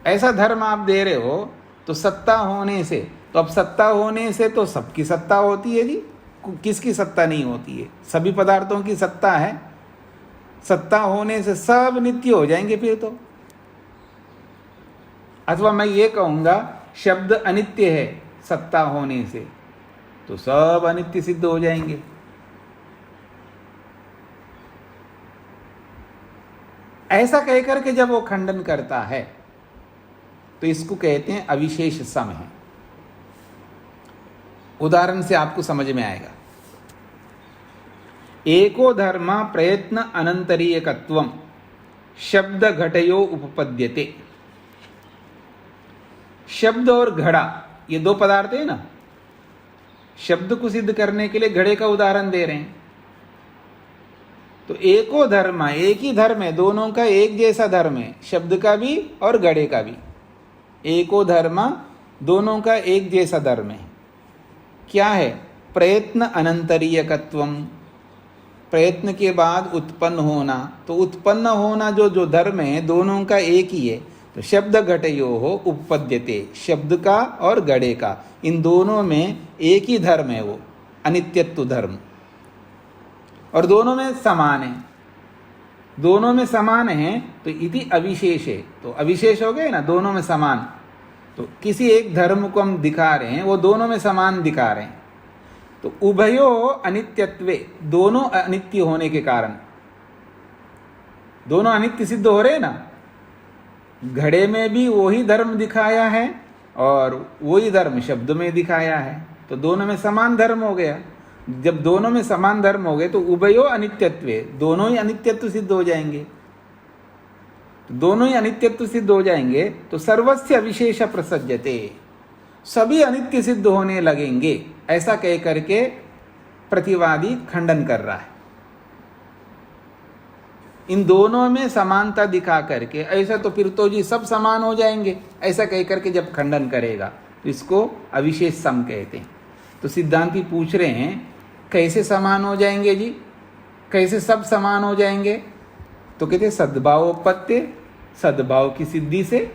ऐसा धर्म आप दे रहे हो, तो सत्ता होने से, तो अब सत्ता होने से तो सबकी सत्ता होती है जी, किसकी सत्ता नहीं होती है, सभी पदार्थों की सत्ता है। सत्ता होने से सब नित्य हो जाएंगे फिर तो। अथवा मैं ये कहूंगा शब्द अनित्य है सत्ता होने से, तो सब अनित्य सिद्ध हो जाएंगे। ऐसा कहकर के जब वो खंडन करता है तो इसको कहते हैं अविशेष सम है। उदाहरण से आपको समझ में आएगा। एको धर्म प्रयत्न अनंतरीयकत्वम शब्द घटयो उपपद्यते। शब्द और घड़ा ये दो पदार्थ है ना, शब्द को सिद्ध करने के लिए घड़े का उदाहरण दे रहे हैं। तो एको धर्म, एक ही धर्म है, दोनों का एक जैसा धर्म है, शब्द का भी और घड़े का भी। एको धर्म, दोनों का एक जैसा धर्म है। क्या है? प्रयत्न अनंतरीयकत्वम, प्रयत्न के बाद उत्पन्न होना। तो उत्पन्न होना जो धर्म है दोनों का एक ही है। तो शब्द घटयो हो उपपद्यते, शब्द का और घड़े का, इन दोनों में एक ही धर्म है, वो अनित्यत्व धर्म, और दोनों में समान है। दोनों में समान है तो इति अविशेष है, तो अविशेष हो गए ना, दोनों में समान। तो किसी एक धर्म को हम दिखा रहे हैं, वो दोनों में समान दिखा रहे हैं। तो उभयो अनित्यत्वे, दोनों अनित्य होने के कारण, दोनों अनित्य सिद्ध हो रहे हैं ना, घड़े में भी वही धर्म दिखाया है और वही धर्म शब्द में दिखाया है, तो दोनों में समान धर्म हो गया। जब दोनों में समान धर्म हो गए तो उभयो अनित्यत्वे, दोनों ही अनित्यत्व सिद्ध हो जाएंगे। दोनों ही अनित्यत्व सिद्ध हो जाएंगे तो सर्वस्य विशेष प्रसज्यते, सभी अनित्य सिद्ध होने लगेंगे, ऐसा कह करके प्रतिवादी खंडन कर रहा है। इन दोनों में समानता दिखा करके ऐसा तो फिर तो जी सब समान हो जाएंगे, ऐसा कह करके जब खंडन करेगा तो इसको अविशेष सम कहते हैं। तो सिद्धांती पूछ रहे हैं कैसे समान हो जाएंगे जी, कैसे सब समान हो जाएंगे? तो कहते सद्भावोपत्ति, सद्भाव की सिद्धि से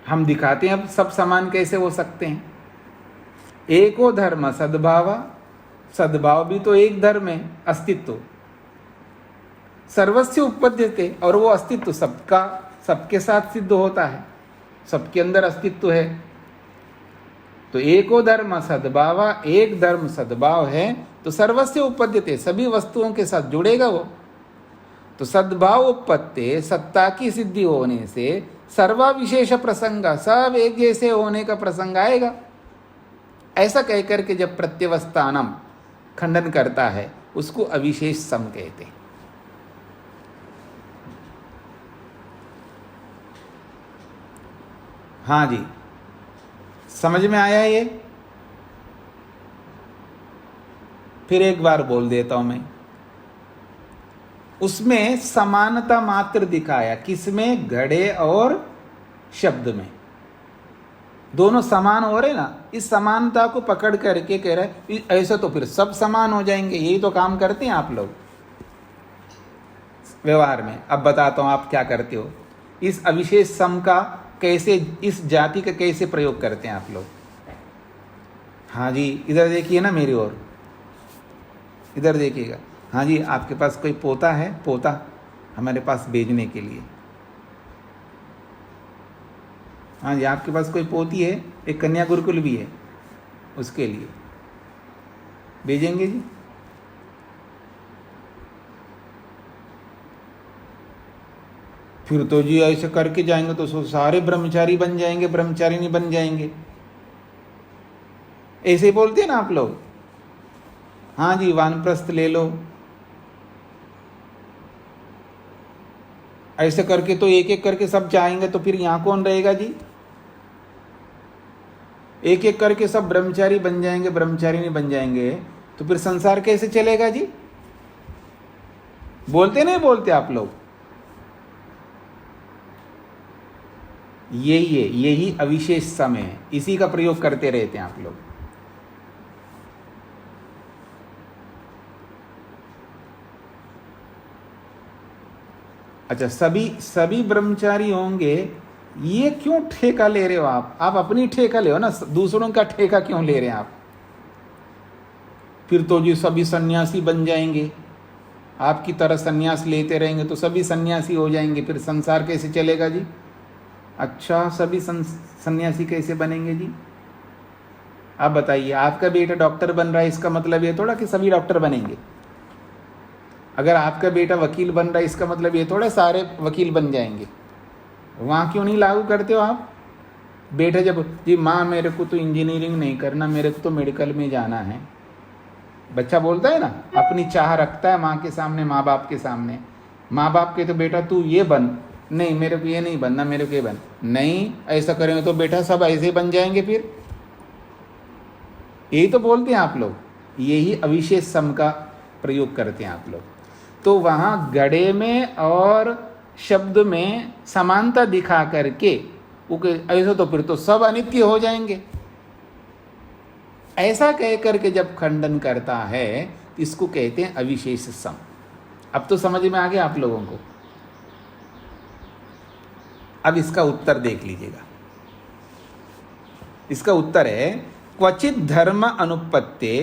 हम दिखाते हैं अब सब समान कैसे हो सकते हैं। एको धर्म सद्भाव, सद्भाव भी तो एक धर्म है, अस्तित्व। सर्वस्य उपपद्यते, और वो अस्तित्व सबका सबके साथ सिद्ध होता है, सबके अंदर अस्तित्व है। तो एको धर्म सद्भाव, एक धर्म सद्भाव है तो सर्वस्य उपपद्यते, सभी वस्तुओं के साथ जुड़ेगा वो। तो सद्भाव उपपत्ति, सत्ता की सिद्धि होने से सर्वा विशेष प्रसंग, सब एक जैसे होने का प्रसंग आएगा। ऐसा कहकर के जब प्रत्यवस्थानम खंडन करता है उसको अविशेष सम कहते हैं। हाँ जी, समझ में आया ये? फिर एक बार बोल देता हूं मैं। उसमें समानता मात्र दिखाया, किसमें? घड़े और शब्द में, दोनों समान हो रहे ना। इस समानता को पकड़ करके कह रहे ऐसा तो फिर सब समान हो जाएंगे। यही तो काम करते हैं आप लोग व्यवहार में। अब बताता हूं आप क्या करते हो। इस अविशेष सम का कैसे, इस जाति का कैसे प्रयोग करते हैं आप लोग। हाँ जी, इधर देखिए ना मेरी ओर, इधर देखिएगा। हाँ जी, आपके पास कोई पोता है? पोता हमारे पास भेजने के लिए। हाँ जी, आपके पास कोई पोती है? एक कन्या गुरुकुल भी है, उसके लिए भेजेंगे जी। फिर तो जी ऐसे करके जाएंगे तो सारे ब्रह्मचारी बन जाएंगे, ब्रह्मचारी नहीं बन जाएंगे। ऐसे ही बोलते हैं ना आप लोग। हाँ जी, वानप्रस्थ ले लो। ऐसे करके तो एक एक करके सब जाएंगे तो फिर यहां कौन रहेगा जी? एक एक करके सब ब्रह्मचारी बन जाएंगे, ब्रह्मचारी नहीं बन जाएंगे तो फिर संसार कैसे चलेगा जी? बोलते नहीं बोलते आप लोग? यही है, यही अविशेष समय है, इसी का प्रयोग करते रहते हैं आप लोग। अच्छा, सभी ब्रह्मचारी होंगे, ये क्यों ठेका ले रहे हो आप? आप अपनी ठेका ले हो ना, दूसरों का ठेका क्यों ले रहे हैं आप? फिर तो जी सभी सन्यासी बन जाएंगे, आपकी तरह सन्यास लेते रहेंगे तो सभी सन्यासी हो जाएंगे, फिर संसार कैसे चलेगा जी? अच्छा, सभी सन्यासी कैसे बनेंगे जी? आप बताइए। आपका बेटा डॉक्टर बन रहा है, इसका मतलब ये थोड़ा कि सभी डॉक्टर बनेंगे। अगर आपका बेटा वकील बन रहा है, इसका मतलब ये थोड़ा सारे वकील बन जाएंगे। वहाँ क्यों नहीं लागू करते हो आप? बेटा जब जी माँ मेरे को तो इंजीनियरिंग नहीं करना, मेरे को तो मेडिकल में जाना है, बच्चा बोलता है ना, अपनी चाह रखता है माँ के सामने, माँ बाप के सामने। माँ बाप के तो बेटा तू ये बन, नहीं मेरे को ये नहीं बनना, मेरे को ये बन, नहीं ऐसा करेंगे तो बेटा सब ऐसे बन जाएंगे। फिर यही तो बोलते हैं आप लोग, यही अविशेष सम का प्रयोग करते हैं आप लोग। तो वहाँ गड़े में और शब्द में समानता दिखा करके ऐसा तो फिर तो सब अनित्य हो जाएंगे, ऐसा कह करके जब खंडन करता है इसको कहते हैं अविशेष सम। अब तो समझ में आ गया आप लोगों को। अब इसका उत्तर देख लीजिएगा। इसका उत्तर है क्वचित धर्म अनुपत्ते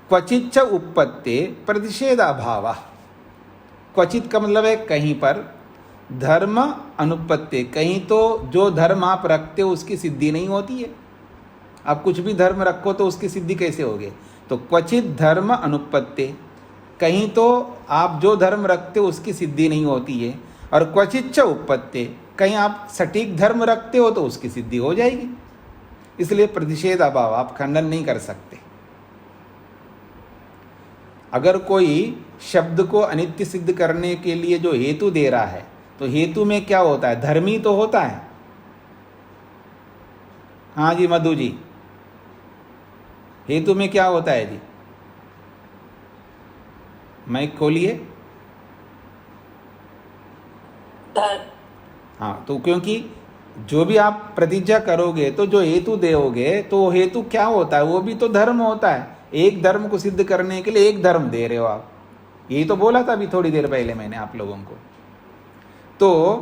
क्वचित च उपपत्ते प्रतिषेधाभाव। क्वचित का मतलब है कहीं पर, धर्म अनुपत्ति, कहीं तो जो धर्म आप रखते हो उसकी सिद्धि नहीं होती है। आप कुछ भी धर्म रखो तो उसकी सिद्धि कैसे होगी? तो क्वचित धर्म अनुपत्ति, कहीं तो आप जो धर्म रखते हो उसकी सिद्धि नहीं होती है। और क्वचित च उपपत्ति, कहीं आप सटीक धर्म रखते हो तो उसकी सिद्धि हो जाएगी। इसलिए प्रतिषेध अभाव, आप खंडन नहीं कर सकते। अगर कोई शब्द को अनित्य सिद्ध करने के लिए जो हेतु दे रहा है, तो हेतु में क्या होता है? धर्मी तो होता है। हाँ जी मधु जी, हेतु में क्या होता है जी? माइक खोलिए। हाँ, तो क्योंकि जो भी आप प्रतिज्ञा करोगे तो जो हेतु दोगे तो हेतु क्या होता है? वो भी तो धर्म होता है। एक धर्म को सिद्ध करने के लिए एक धर्म दे रहे हो आप। यही तो बोला था अभी थोड़ी देर पहले मैंने आप लोगों को। तो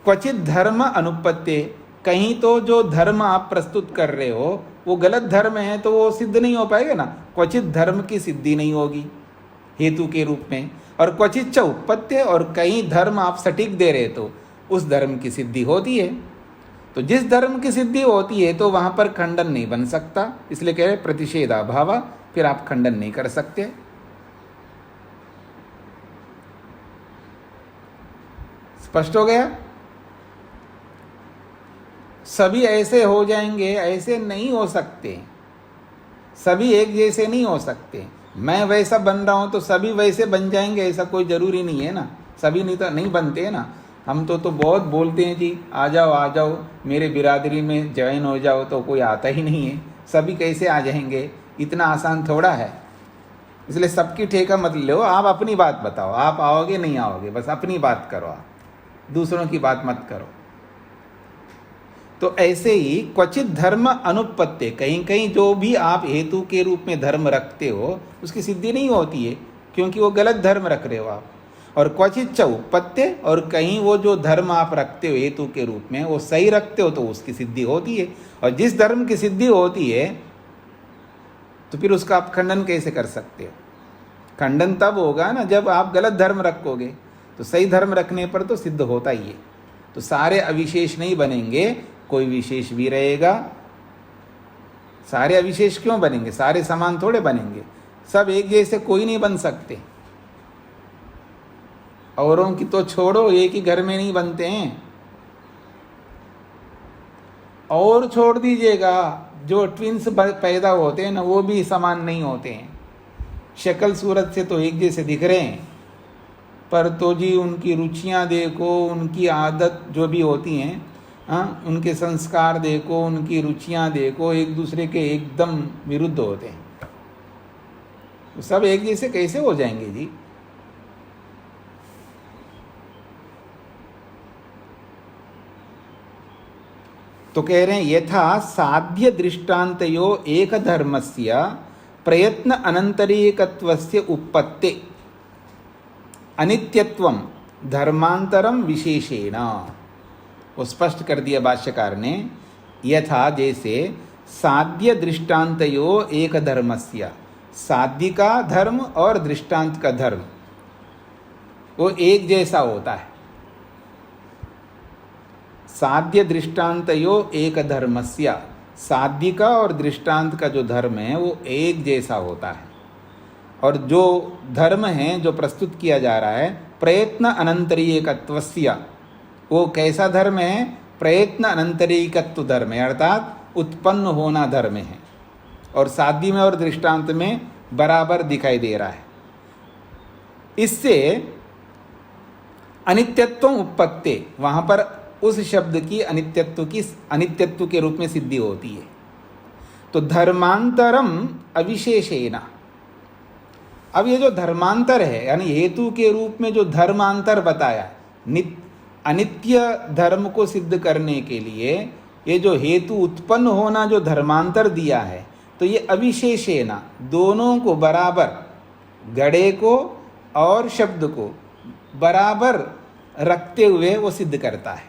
क्वचित धर्म अनुपत्ति, कहीं तो जो धर्म आप प्रस्तुत कर रहे हो वो गलत धर्म है तो वो सिद्ध नहीं हो पाएगा ना। क्वचित धर्म की सिद्धि नहीं होगी हेतु के रूप में। और क्वचित च उपपत्ति, और कहीं धर्म आप सटीक दे रहे तो उस धर्म की सिद्धि होती है। तो जिस धर्म की सिद्धि होती है तो वहां पर खंडन नहीं बन सकता, इसलिए कह रहे प्रतिषेधाभाव, फिर आप खंडन नहीं कर सकते। स्पष्ट हो गया? सभी ऐसे हो जाएंगे, ऐसे नहीं हो सकते। सभी एक जैसे नहीं हो सकते। मैं वैसा बन रहा हूं तो सभी वैसे बन जाएंगे, ऐसा कोई जरूरी नहीं है ना। सभी नहीं तो नहीं बनते हैं ना। हम तो बहुत बोलते हैं जी, आ जाओ मेरे बिरादरी में ज्वाइन हो जाओ, तो कोई आता ही नहीं है। सभी कैसे आ जाएंगे? इतना आसान थोड़ा है। इसलिए सबकी ठेका मत लो, आप अपनी बात बताओ। आप आओगे नहीं आओगे, बस अपनी बात करो, आप दूसरों की बात मत करो। तो ऐसे ही क्वचित धर्म अनुपत्ति, कहीं कहीं जो भी आप हेतु के रूप में धर्म रखते हो उसकी सिद्धि नहीं होती है, क्योंकि वो गलत धर्म रख रहे हो आप। और क्वचित च उपपत्ति, और कहीं वो जो धर्म आप रखते हो हेतु के रूप में वो सही रखते हो तो उसकी सिद्धि होती है। और जिस धर्म की सिद्धि होती है तो फिर उसका आप खंडन कैसे कर सकते हो? खंडन तब होगा ना जब आप गलत धर्म रखोगे। तो सही धर्म रखने पर तो सिद्ध होता ही है। तो सारे अविशेष नहीं बनेंगे, कोई विशेष भी रहेगा। सारे अविशेष क्यों बनेंगे? सारे समान थोड़े बनेंगे। सब एक जैसे कोई नहीं बन सकते। औरों की तो छोड़ो, एक ही घर में नहीं बनते हैं। और छोड़ दीजिएगा, जो ट्विंस पैदा होते हैं ना वो भी समान नहीं होते हैं। शक्ल सूरत से तो एक जैसे दिख रहे हैं, पर तो जी उनकी रुचियां देखो, उनकी आदत जो भी होती हैं, हाँ, उनके संस्कार देखो, उनकी रुचियां देखो, एक दूसरे के एकदम विरुद्ध होते हैं। तो सब एक जैसे कैसे हो जाएंगे जी? तो कह रहे हैं यथा साध्य दृष्टान्तयो एक धर्मस्य प्रयत्न अनंतरीकत्वस्य उपपत्ति अनित्यत्वम धर्मांतरम विशेषेण। वो स्पष्ट कर दिया भाष्यकार ने। यथा जैसे साध्य दृष्टान्तयो एक धर्मस्य, साध्य का धर्म और दृष्टांत का धर्म वो एक जैसा होता है। साध्य दृष्टान्तयो एक धर्मस्य, साध्य का और दृष्टांत का जो धर्म है वो एक जैसा होता है। और जो धर्म है जो प्रस्तुत किया जा रहा है प्रयत्न अनंतरीकत्वस्य, वो कैसा धर्म है? प्रयत्न अनंतरीकत्व धर्म है, अर्थात उत्पन्न होना धर्म है। और साध्य में और दृष्टांत में बराबर दिखाई दे रहा है। इससे अनित्यत्व उपपत्ति, वहां पर उस शब्द की अनित्यत्व के रूप में सिद्धि होती है। तो धर्मांतरम अविशेषेण, अब ये जो धर्मांतर है यानी हेतु के रूप में जो धर्मांतर बताया, अनित्य धर्म को सिद्ध करने के लिए ये जो हेतु उत्पन्न होना जो धर्मांतर दिया है, तो ये अविशेषेण दोनों को बराबर, घड़े को और शब्द को बराबर रखते हुए वो सिद्ध करता है।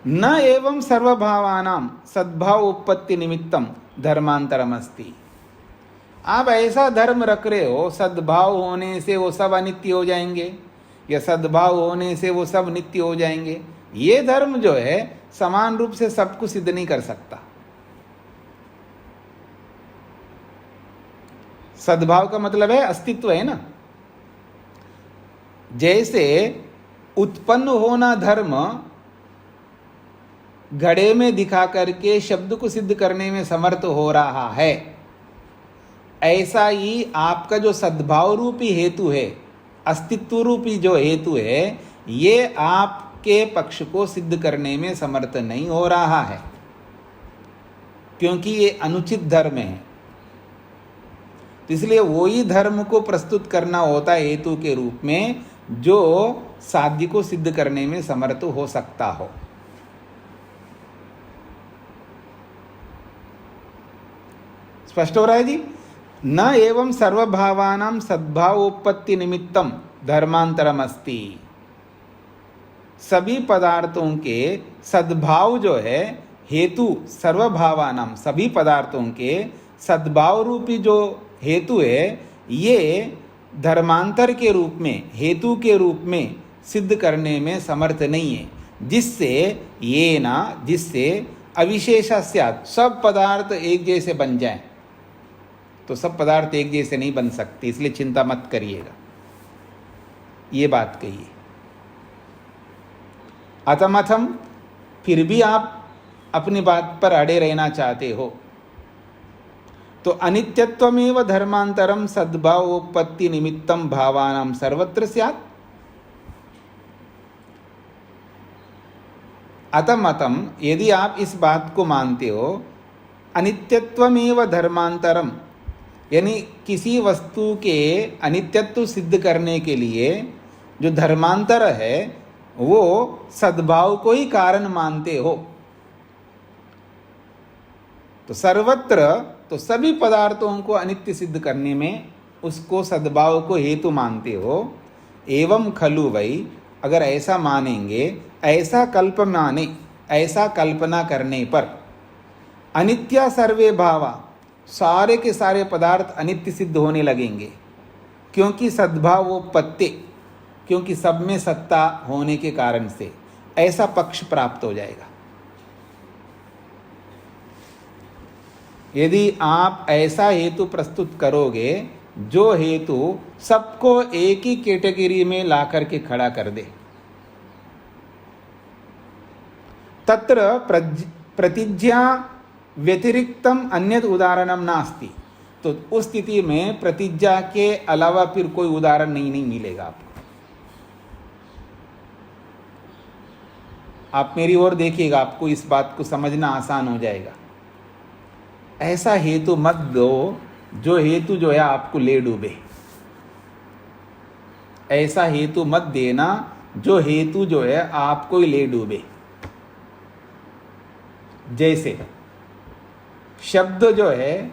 न एवं सर्वभावानां सद्भाव उत्पत्ति निमित्तम धर्मांतरमस्ति। आप ऐसा धर्म रख रहे हो सद्भाव होने से वो सब अनित्य हो जाएंगे या सद्भाव होने से वो सब नित्य हो जाएंगे। ये धर्म जो है समान रूप से सबको सिद्ध नहीं कर सकता। सद्भाव का मतलब है अस्तित्व, है ना। जैसे उत्पन्न होना धर्म घड़े में दिखा करके शब्द को सिद्ध करने में समर्थ हो रहा है, ऐसा ही आपका जो सद्भाव रूपी हेतु है, अस्तित्व रूपी जो हेतु है, ये आपके पक्ष को सिद्ध करने में समर्थ नहीं हो रहा है, क्योंकि ये अनुचित धर्म है। तो इसलिए वही धर्म को प्रस्तुत करना होता है हेतु के रूप में, जो साध्य को सिद्ध करने में समर्थ हो सकता हो। स्पष्ट हो रहा है जी? न एवं सर्वभावानां सद्भावोत्पत्ति निमित्तम धर्मांतरम अस्ति। सभी पदार्थों के सद्भाव जो है हेतु, सर्वभावानां सभी पदार्थों के सद्भाव रूपी जो हेतु है, ये धर्मांतर के रूप में, हेतु के रूप में सिद्ध करने में समर्थ नहीं है, जिससे अविशेषा स्यात्, सब पदार्थ एक जैसे बन जाएं। तो सब पदार्थ एक जैसे नहीं बन सकते, इसलिए चिंता मत करिएगा, ये बात कहिए। अतमथम फिर भी आप अपनी बात पर अड़े रहना चाहते हो, तो अनित्यत्वमेव धर्मांतरम सद्भावोत्पत्ति निमित्तम भावानां सर्वत्र स्यात्। अतमतम, यदि आप इस बात को मानते हो, अनित्यत्वमेव धर्मांतरम, यानी किसी वस्तु के अनित्यत्व सिद्ध करने के लिए जो धर्मांतर है वो सद्भाव को ही कारण मानते हो, तो सर्वत्र, तो सभी पदार्थों को अनित्य सिद्ध करने में उसको सद्भाव को हेतु मानते हो। एवं खलु वै, अगर ऐसा मानेंगे, ऐसा कल्पना करने पर अनित्या सर्वे भावा, सारे के सारे पदार्थ अनित्य सिद्ध होने लगेंगे, क्योंकि सद्भावोत्पत्ति, क्योंकि सब में सत्ता होने के कारण से ऐसा पक्ष प्राप्त हो जाएगा। यदि आप ऐसा हेतु प्रस्तुत करोगे जो हेतु सबको एक ही कैटेगरी में ला करके खड़ा कर दे, तत्र प्रतिज्ञा व्यतिरिक्तम अन्यत उदाहरणम नास्ति, तो उस स्थिति में प्रतिज्ञा के अलावा फिर कोई उदाहरण नहीं मिलेगा आपको। आप मेरी ओर देखिएगा, आपको इस बात को समझना आसान हो जाएगा। ऐसा हेतु मत दो जो हेतु जो है आपको ले डूबे। ऐसा हेतु मत देना जो हेतु जो है आपको ही ले डूबे। जैसे शब्द जो है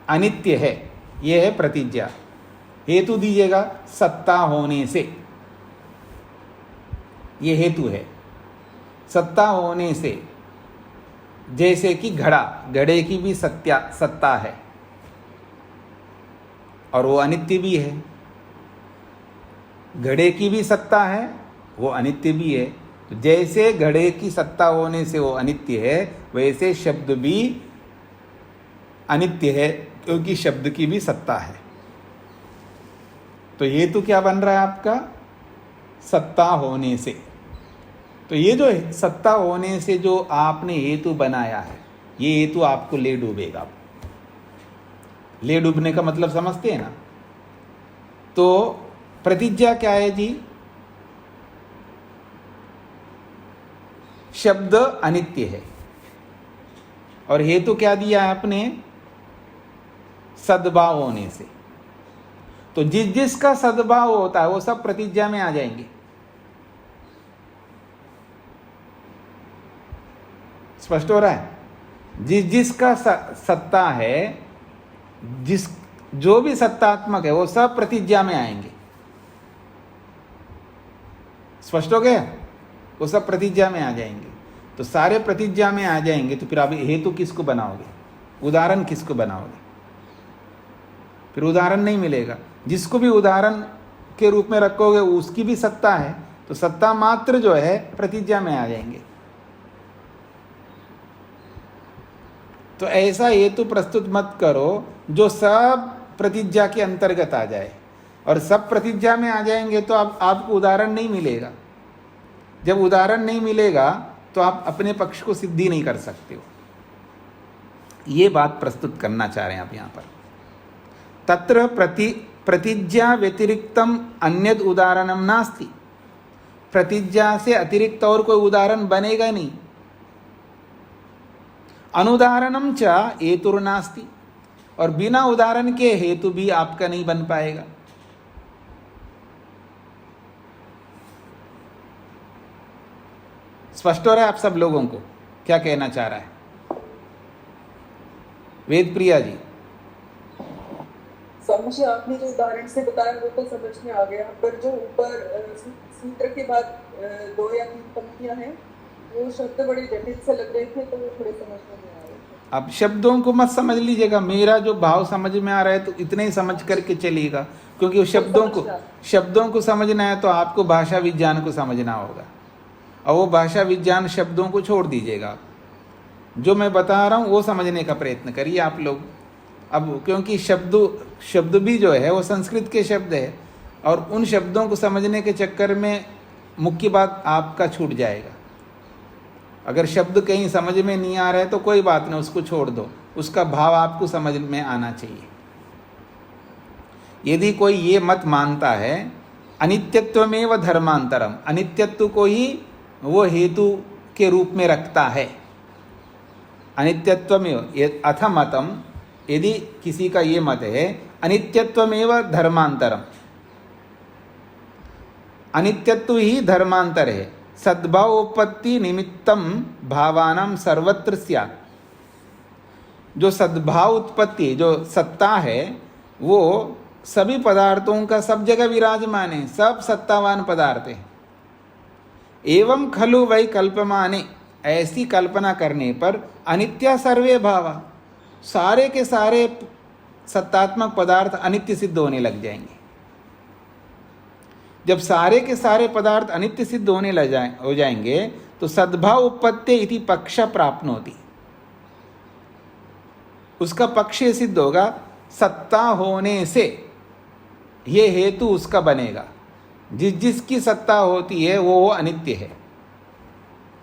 अनित्य है, यह है प्रतिज्ञा, हेतु दीजिएगा सत्ता होने से, ये हेतु है सत्ता होने से। जैसे कि घड़े की भी सत्ता है और वो अनित्य भी है, घड़े की भी सत्ता है, वो अनित्य भी है। तो जैसे घड़े की सत्ता होने से वो अनित्य है, वैसे शब्द भी अनित्य है, क्योंकि शब्द की भी सत्ता है। तो ये तो क्या बन रहा है आपका? सत्ता होने से। तो ये जो सत्ता होने से जो आपने हेतु बनाया है, ये हेतु आपको ले डूबेगा। ले डूबने का मतलब समझते हैं ना? तो प्रतिज्ञा क्या है जी? शब्द अनित्य है और हेतु क्या दिया है आपने? सद्भाव होने से। तो जिसका सद्भाव होता है वो सब प्रतिज्ञा में आ जाएंगे। स्पष्ट हो रहा है? जिसका सत्ता है, जो भी सत्तात्मक है वो सब प्रतिज्ञा में आएंगे। स्पष्ट हो गया? वो सब प्रतिज्ञा में आ जाएंगे। तो सारे प्रतिज्ञा में आ जाएंगे, तो फिर आप हेतु किसको बनाओगे? उदाहरण किसको बनाओगे? फिर उदाहरण नहीं मिलेगा। जिसको भी उदाहरण के रूप में रखोगे उसकी भी सत्ता है, तो सत्ता मात्र जो है प्रतिज्ञा में आ जाएंगे। तो ऐसा हेतु प्रस्तुत मत करो जो सब प्रतिज्ञा के अंतर्गत आ जाए। और सब प्रतिज्ञा में आ जाएंगे तो आपको उदाहरण नहीं मिलेगा। जब उदाहरण नहीं मिलेगा तो आप अपने पक्ष को सिद्धि नहीं कर सकते हो। ये बात प्रस्तुत करना चाह रहे हैं आप यहाँ पर। तत्र प्रतिज्ञा व्यतिरिक्तम अन्यद उदाहरणम नास्ति। प्रतिज्ञा से अतिरिक्त और कोई उदाहरण बनेगा नहीं। अनुदाहरणम च हेतुर्नास्ति, और बिना उदाहरण के हेतु भी आपका नहीं बन पाएगा। स्पष्ट हो रहा है आप सब लोगों को क्या कहना चाह रहा है वेद प्रिया जी? स्वामी जी, आपने जो उदाहरण से बताया वो तो समझ में आ गया, पर जो ऊपर सूत्र के बाद 2 या 3 पंक्तियां हैं वो शब्द बड़े जटिल से लग रहे थे, तो वो थोड़े समझ में नहीं आ रहे थे। अब शब्दों को मत समझ लीजिएगा, मेरा जो भाव समझ में आ रहा है तो इतने ही समझ करके चलिएगा, क्योंकि शब्दों को समझना है तो आपको भाषा विज्ञान को समझना होगा, और वो भाषा विज्ञान शब्दों को छोड़ दीजिएगा। जो मैं बता रहा हूँ वो समझने का प्रयत्न करिए आप लोग। अब क्योंकि शब्द भी जो है वो संस्कृत के शब्द है, और उन शब्दों को समझने के चक्कर में मुख्य बात आपका छूट जाएगा। अगर शब्द कहीं समझ में नहीं आ रहा है तो कोई बात नहीं, उसको छोड़ दो, उसका भाव आपको समझ में आना चाहिए। यदि कोई ये मत मानता है अनित्यत्वमेव धर्मांतरम, अनित्यत्व को ही वो हेतु के रूप में रखता है, अनित्यत्वमेव अथ मतम, यदि किसी का ये मत है अनित्यत्वमेव धर्मांतरम, अनित्यत्व ही धर्मांतर है, सद्भावोत्पत्ति निमित्तम भावानां सर्वत्र स्यात्। जो सद्भाव उत्पत्ति जो सत्ता है वो सभी पदार्थों का सब जगह विराजमान है, सब सत्तावान पदार्थ है। एवं खलु वै कल्पमाने, ऐसी कल्पना करने पर अनित्या सर्वे भावा, सारे के सारे सत्तात्मक पदार्थ अनित्य सिद्ध होने लग जाएंगे। जब सारे के सारे पदार्थ अनित्य सिद्ध होने हो जाएंगे तो सद्भाव उत्पत्ति इति पक्ष प्राप्नोति, उसका पक्ष सिद्ध होगा, सत्ता होने से ये हेतु उसका बनेगा। जिसकी सत्ता होती है वो अनित्य है,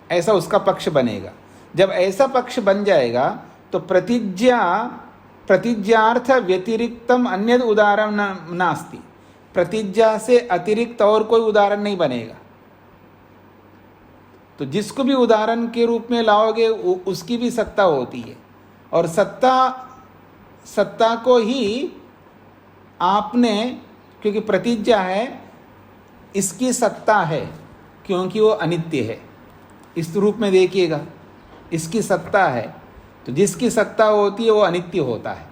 ऐसा उसका पक्ष बनेगा। जब ऐसा पक्ष बन जाएगा तो प्रतिज्ञार्थ व्यतिरिक्तम अन्यद उदाहरण नास्ति, प्रतिज्ञा से अतिरिक्त और कोई उदाहरण नहीं बनेगा। तो जिसको भी उदाहरण के रूप में लाओगे उसकी भी सत्ता होती है, और सत्ता को ही आपने, क्योंकि प्रतिज्ञा है इसकी सत्ता है क्योंकि वो अनित्य है, इस रूप में देखिएगा, इसकी सत्ता है, तो जिसकी सत्ता होती है वो अनित्य होता है।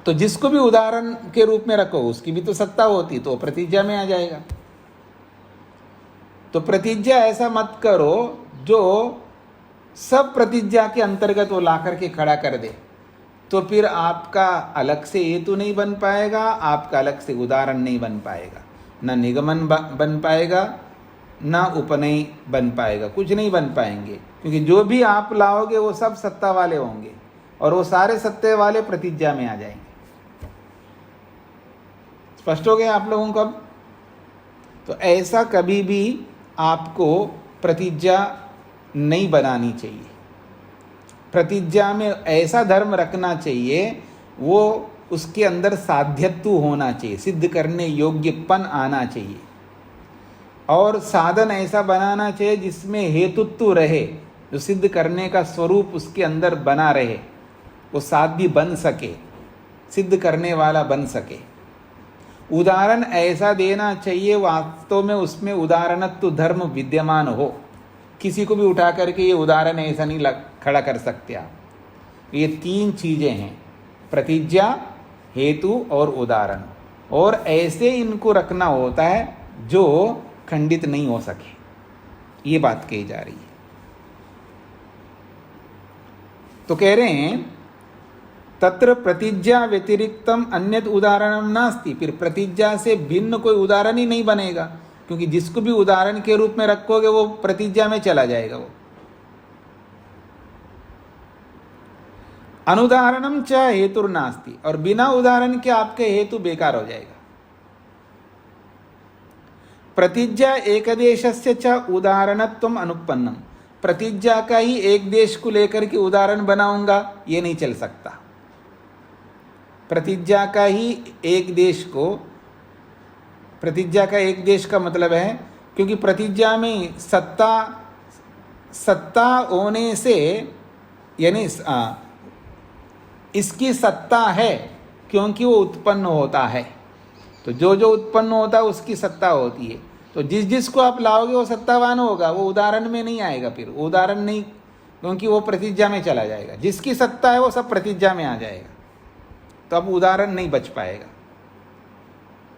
तो जिसको भी उदाहरण के रूप में रखो उसकी भी तो सत्ता होती, तो प्रतिज्ञा में आ जाएगा। तो प्रतिज्ञा ऐसा मत करो जो सब प्रतिज्ञा के अंतर्गत वो ला करके खड़ा कर दे, तो फिर आपका अलग से हेतु नहीं बन पाएगा, आपका अलग से उदाहरण नहीं बन पाएगा, न निगमन बन पाएगा, न उपनय बन पाएगा, कुछ नहीं बन पाएंगे, क्योंकि जो भी आप लाओगे वो सब सत्ता वाले होंगे, और वो सारे सत्ते वाले प्रतिज्ञा में आ जाएंगे। स्पष्ट हो गया आप लोगों को अब? तो ऐसा कभी भी आपको प्रतिज्ञा नहीं बनानी चाहिए। प्रतिज्ञा में ऐसा धर्म रखना चाहिए वो उसके अंदर साध्यत्व होना चाहिए, सिद्ध करने योग्यपन आना चाहिए, और साधन ऐसा बनाना चाहिए जिसमें हेतुत्व रहे, जो सिद्ध करने का स्वरूप उसके अंदर बना रहे, वो साध्य बन सके, सिद्ध करने वाला बन सके। उदाहरण ऐसा देना चाहिए वास्तव में उसमें उदाहरणत्व धर्म विद्यमान हो, किसी को भी उठा करके ये उदाहरण ऐसा नहीं खड़ा कर सकते आप। ये 3 चीज़ें हैं, प्रतिज्ञा, हेतु और उदाहरण, और ऐसे इनको रखना होता है जो खंडित नहीं हो सके, ये बात कही जा रही है। तो कह रहे हैं तत्र प्रतिज्ञा व्यतिरिक्तम अन्यद उदाहरणम नास्ति, फिर प्रतिज्ञा से भिन्न कोई उदाहरण ही नहीं बनेगा, क्योंकि जिसको भी उदाहरण के रूप में रखोगे वो प्रतिज्ञा में चला जाएगा वो। अनुदाहरणम च हेतुर्नास्ति, और बिना उदाहरण के आपके हेतु बेकार हो जाएगा। प्रतिज्ञा एकदेशस्य च उदाहरणत्वम अनुपन्नम, प्रतिज्ञा का ही एक देश को लेकर के उदाहरण बनाऊंगा, ये नहीं चल सकता। प्रतिज्ञा का ही एक देश को, प्रतिज्ञा का एक देश का मतलब है, क्योंकि प्रतिज्ञा में सत्ता होने से, यानी इसकी सत्ता है क्योंकि वो उत्पन्न होता है, तो जो जो उत्पन्न होता है उसकी सत्ता होती है। तो जिस जिसको आप लाओगे वो सत्तावान होगा, वो उदाहरण में नहीं आएगा। फिर उदाहरण नहीं, क्योंकि वो प्रतिज्ञा में चला जाएगा। जिसकी सत्ता है वो सब प्रतिज्ञा में आ जाएगा, तो अब उदाहरण नहीं बच पाएगा,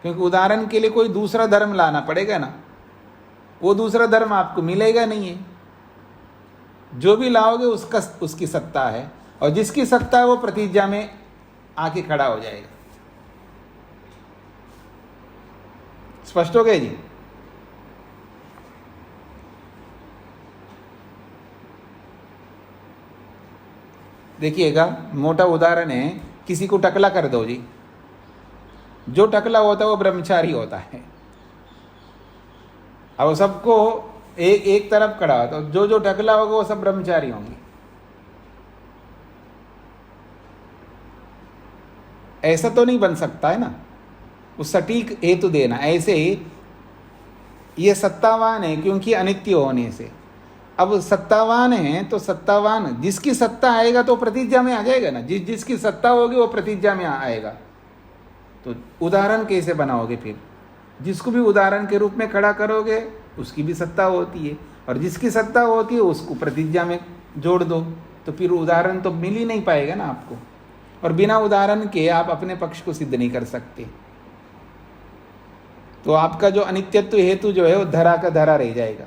क्योंकि उदाहरण के लिए कोई दूसरा धर्म लाना पड़ेगा ना, वो दूसरा धर्म आपको मिलेगा नहीं है। जो भी लाओगे उसकी सत्ता है, और जिसकी सत्ता है वो प्रतिज्ञा में आके खड़ा हो जाएगा। स्पष्ट हो गए जी? देखिएगा, मोटा उदाहरण है, किसी को टकला कर दो जी, जो टकला होता है वो ब्रह्मचारी होता है। अब सबको एक तरफ खड़ा होता है, जो जो टकला होगा वो सब ब्रह्मचारी होंगे। ऐसा तो नहीं बन सकता है ना, उस सटीक हेतु देना। ऐसे ही ये सत्तावान है क्योंकि अनित्य होने से। अब सत्तावान है तो सत्तावान, जिसकी सत्ता आएगा तो प्रतिज्ञा में आ जाएगा ना, जिसकी सत्ता होगी वो प्रतिज्ञा में आएगा। तो उदाहरण कैसे बनाओगे फिर? जिसको भी उदाहरण के रूप में खड़ा करोगे उसकी भी सत्ता होती है, और जिसकी सत्ता होती है उसको प्रतिज्ञा में जोड़ दो, तो फिर उदाहरण तो मिल ही नहीं पाएगा ना आपको। और बिना उदाहरण के आप अपने पक्ष को सिद्ध नहीं कर सकते, तो आपका जो अनित्यत्व हेतु जो है वो धरा का धरा रह जाएगा।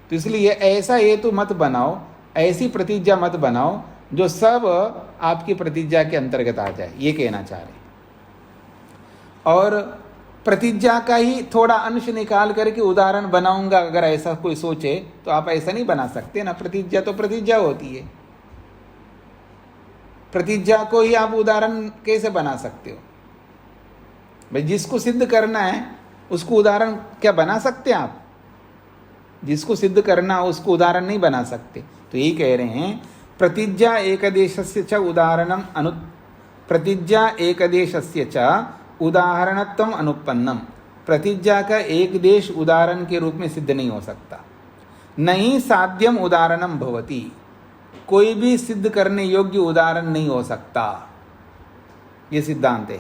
तो इसलिए ऐसा हेतु मत बनाओ, ऐसी प्रतिज्ञा मत बनाओ जो सब आपकी प्रतिज्ञा के अंतर्गत आ जाए, ये कहना चाह रहे। और प्रतिज्ञा का ही थोड़ा अंश निकाल करके उदाहरण बनाऊंगा, अगर ऐसा कोई सोचे तो आप ऐसा नहीं बना सकते ना। प्रतिज्ञा तो प्रतिज्ञा होती है, प्रतिज्ञा को ही आप उदाहरण कैसे बना सकते हो भाई? जिसको सिद्ध करना है उसको उदाहरण क्या बना सकते हैं आप? जिसको सिद्ध करना हो उसको उदाहरण नहीं बना सकते। तो यही कह रहे हैं, प्रतिज्ञा एकदेशस्य च उदाहरणम प्रतिज्ञा एकदेशस्य च उदाहरणत्वम अनुपन्नम, प्रतिज्ञा का एक देश उदाहरण के रूप में सिद्ध नहीं हो सकता। नहीं साध्यम उदाहरणम भवति, कोई भी सिद्ध करने योग्य उदाहरण नहीं हो सकता, ये सिद्धांत है।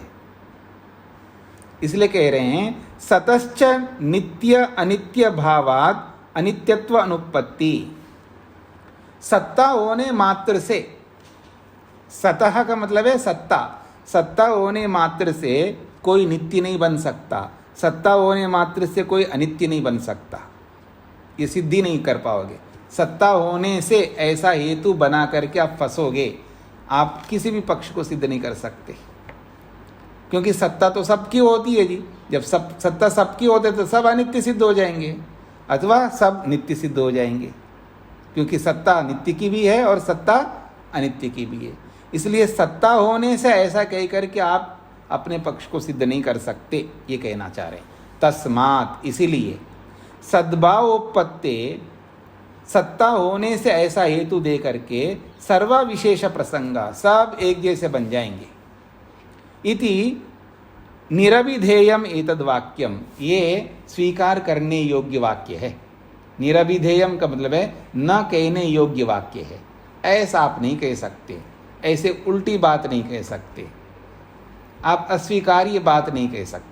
इसलिए कह रहे हैं, सतश्च नित्य अनित्य भावात अनित्यत्व अनुपत्ति। सत्ता होने मात्र से, सतह का मतलब है सत्ता, सत्ता होने मात्र से कोई नित्य नहीं बन सकता, सत्ता होने मात्र से कोई अनित्य नहीं बन सकता, ये सिद्धि नहीं कर पाओगे। सत्ता होने से ऐसा हेतु बना करके आप फंसोगे, आप किसी भी पक्ष को सिद्ध नहीं कर सकते, क्योंकि सत्ता तो सबकी होती है जी। जब सत्ता सबकी होते तो सब अनित्य सिद्ध हो जाएंगे, अथवा सब नित्य सिद्ध हो जाएंगे, क्योंकि सत्ता नित्य की भी है और सत्ता अनित्य की भी है। इसलिए सत्ता होने से ऐसा कह करके आप अपने पक्ष को सिद्ध नहीं कर सकते, ये कहना चाह रहे हैं। तस्मात, इसीलिए सद्भावोपत्ते, सत्ता होने से ऐसा हेतु दे करके सर्व विशेष प्रसंगा, सब एक जैसे बन जाएंगे। इति निरभिधेयम एतद वाक्यम, ये स्वीकार करने योग्य वाक्य है। निरभिधेयम का मतलब है न कहने योग्य वाक्य है। ऐसा आप नहीं कह सकते, ऐसे उल्टी बात नहीं कह सकते, आप अस्वीकार्य बात नहीं कह सकते।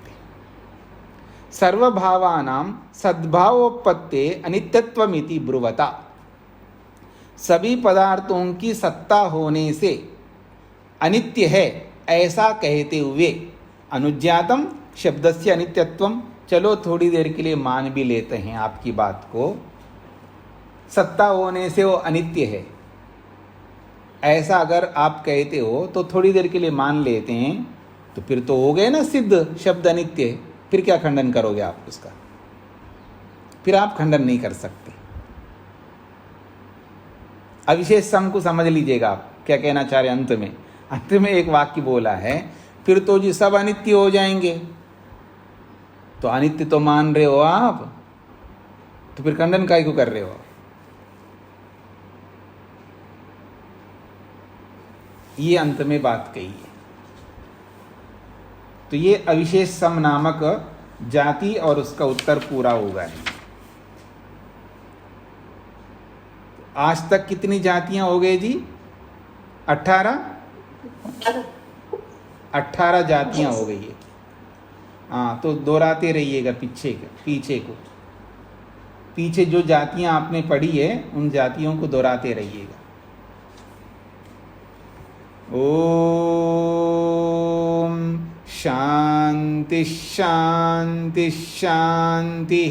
सर्वभावानां सद्भावोपत्ते अनित्यत्वमिति ब्रुवता, सभी पदार्थों की सत्ता होने से अनित्य है ऐसा कहते हुए, अनुज्ञातम शब्दस्य अनित्यत्वम, चलो थोड़ी देर के लिए मान भी लेते हैं आपकी बात को, सत्ता होने से वो अनित्य है ऐसा अगर आप कहते हो तो थोड़ी देर के लिए मान लेते हैं, तो फिर तो हो गए ना सिद्ध, शब्द अनित्य है। फिर क्या खंडन करोगे आप उसका? फिर आप खंडन नहीं कर सकते। अविशेष सम को समझ लीजिएगा आप। क्या कहना चाह रहे अंत में? अंत में एक वाक्य बोला है, फिर तो जी सब अनित्य हो जाएंगे। तो अनित्य तो मान रहे हो आप, तो फिर खंडन काहे को कर रहे हो? ये अंत में बात कही है। तो ये अविशेष सम नामक जाति और उसका उत्तर पूरा होगा। आज तक कितनी जातियां हो गई जी? 18 जातियां हो गई है। हाँ, तो दोहराते रहिएगा पीछे को। पीछे जो जातियां आपने पढ़ी है उन जातियों को दोहराते रहिएगा। ओम शांति शांति शांति।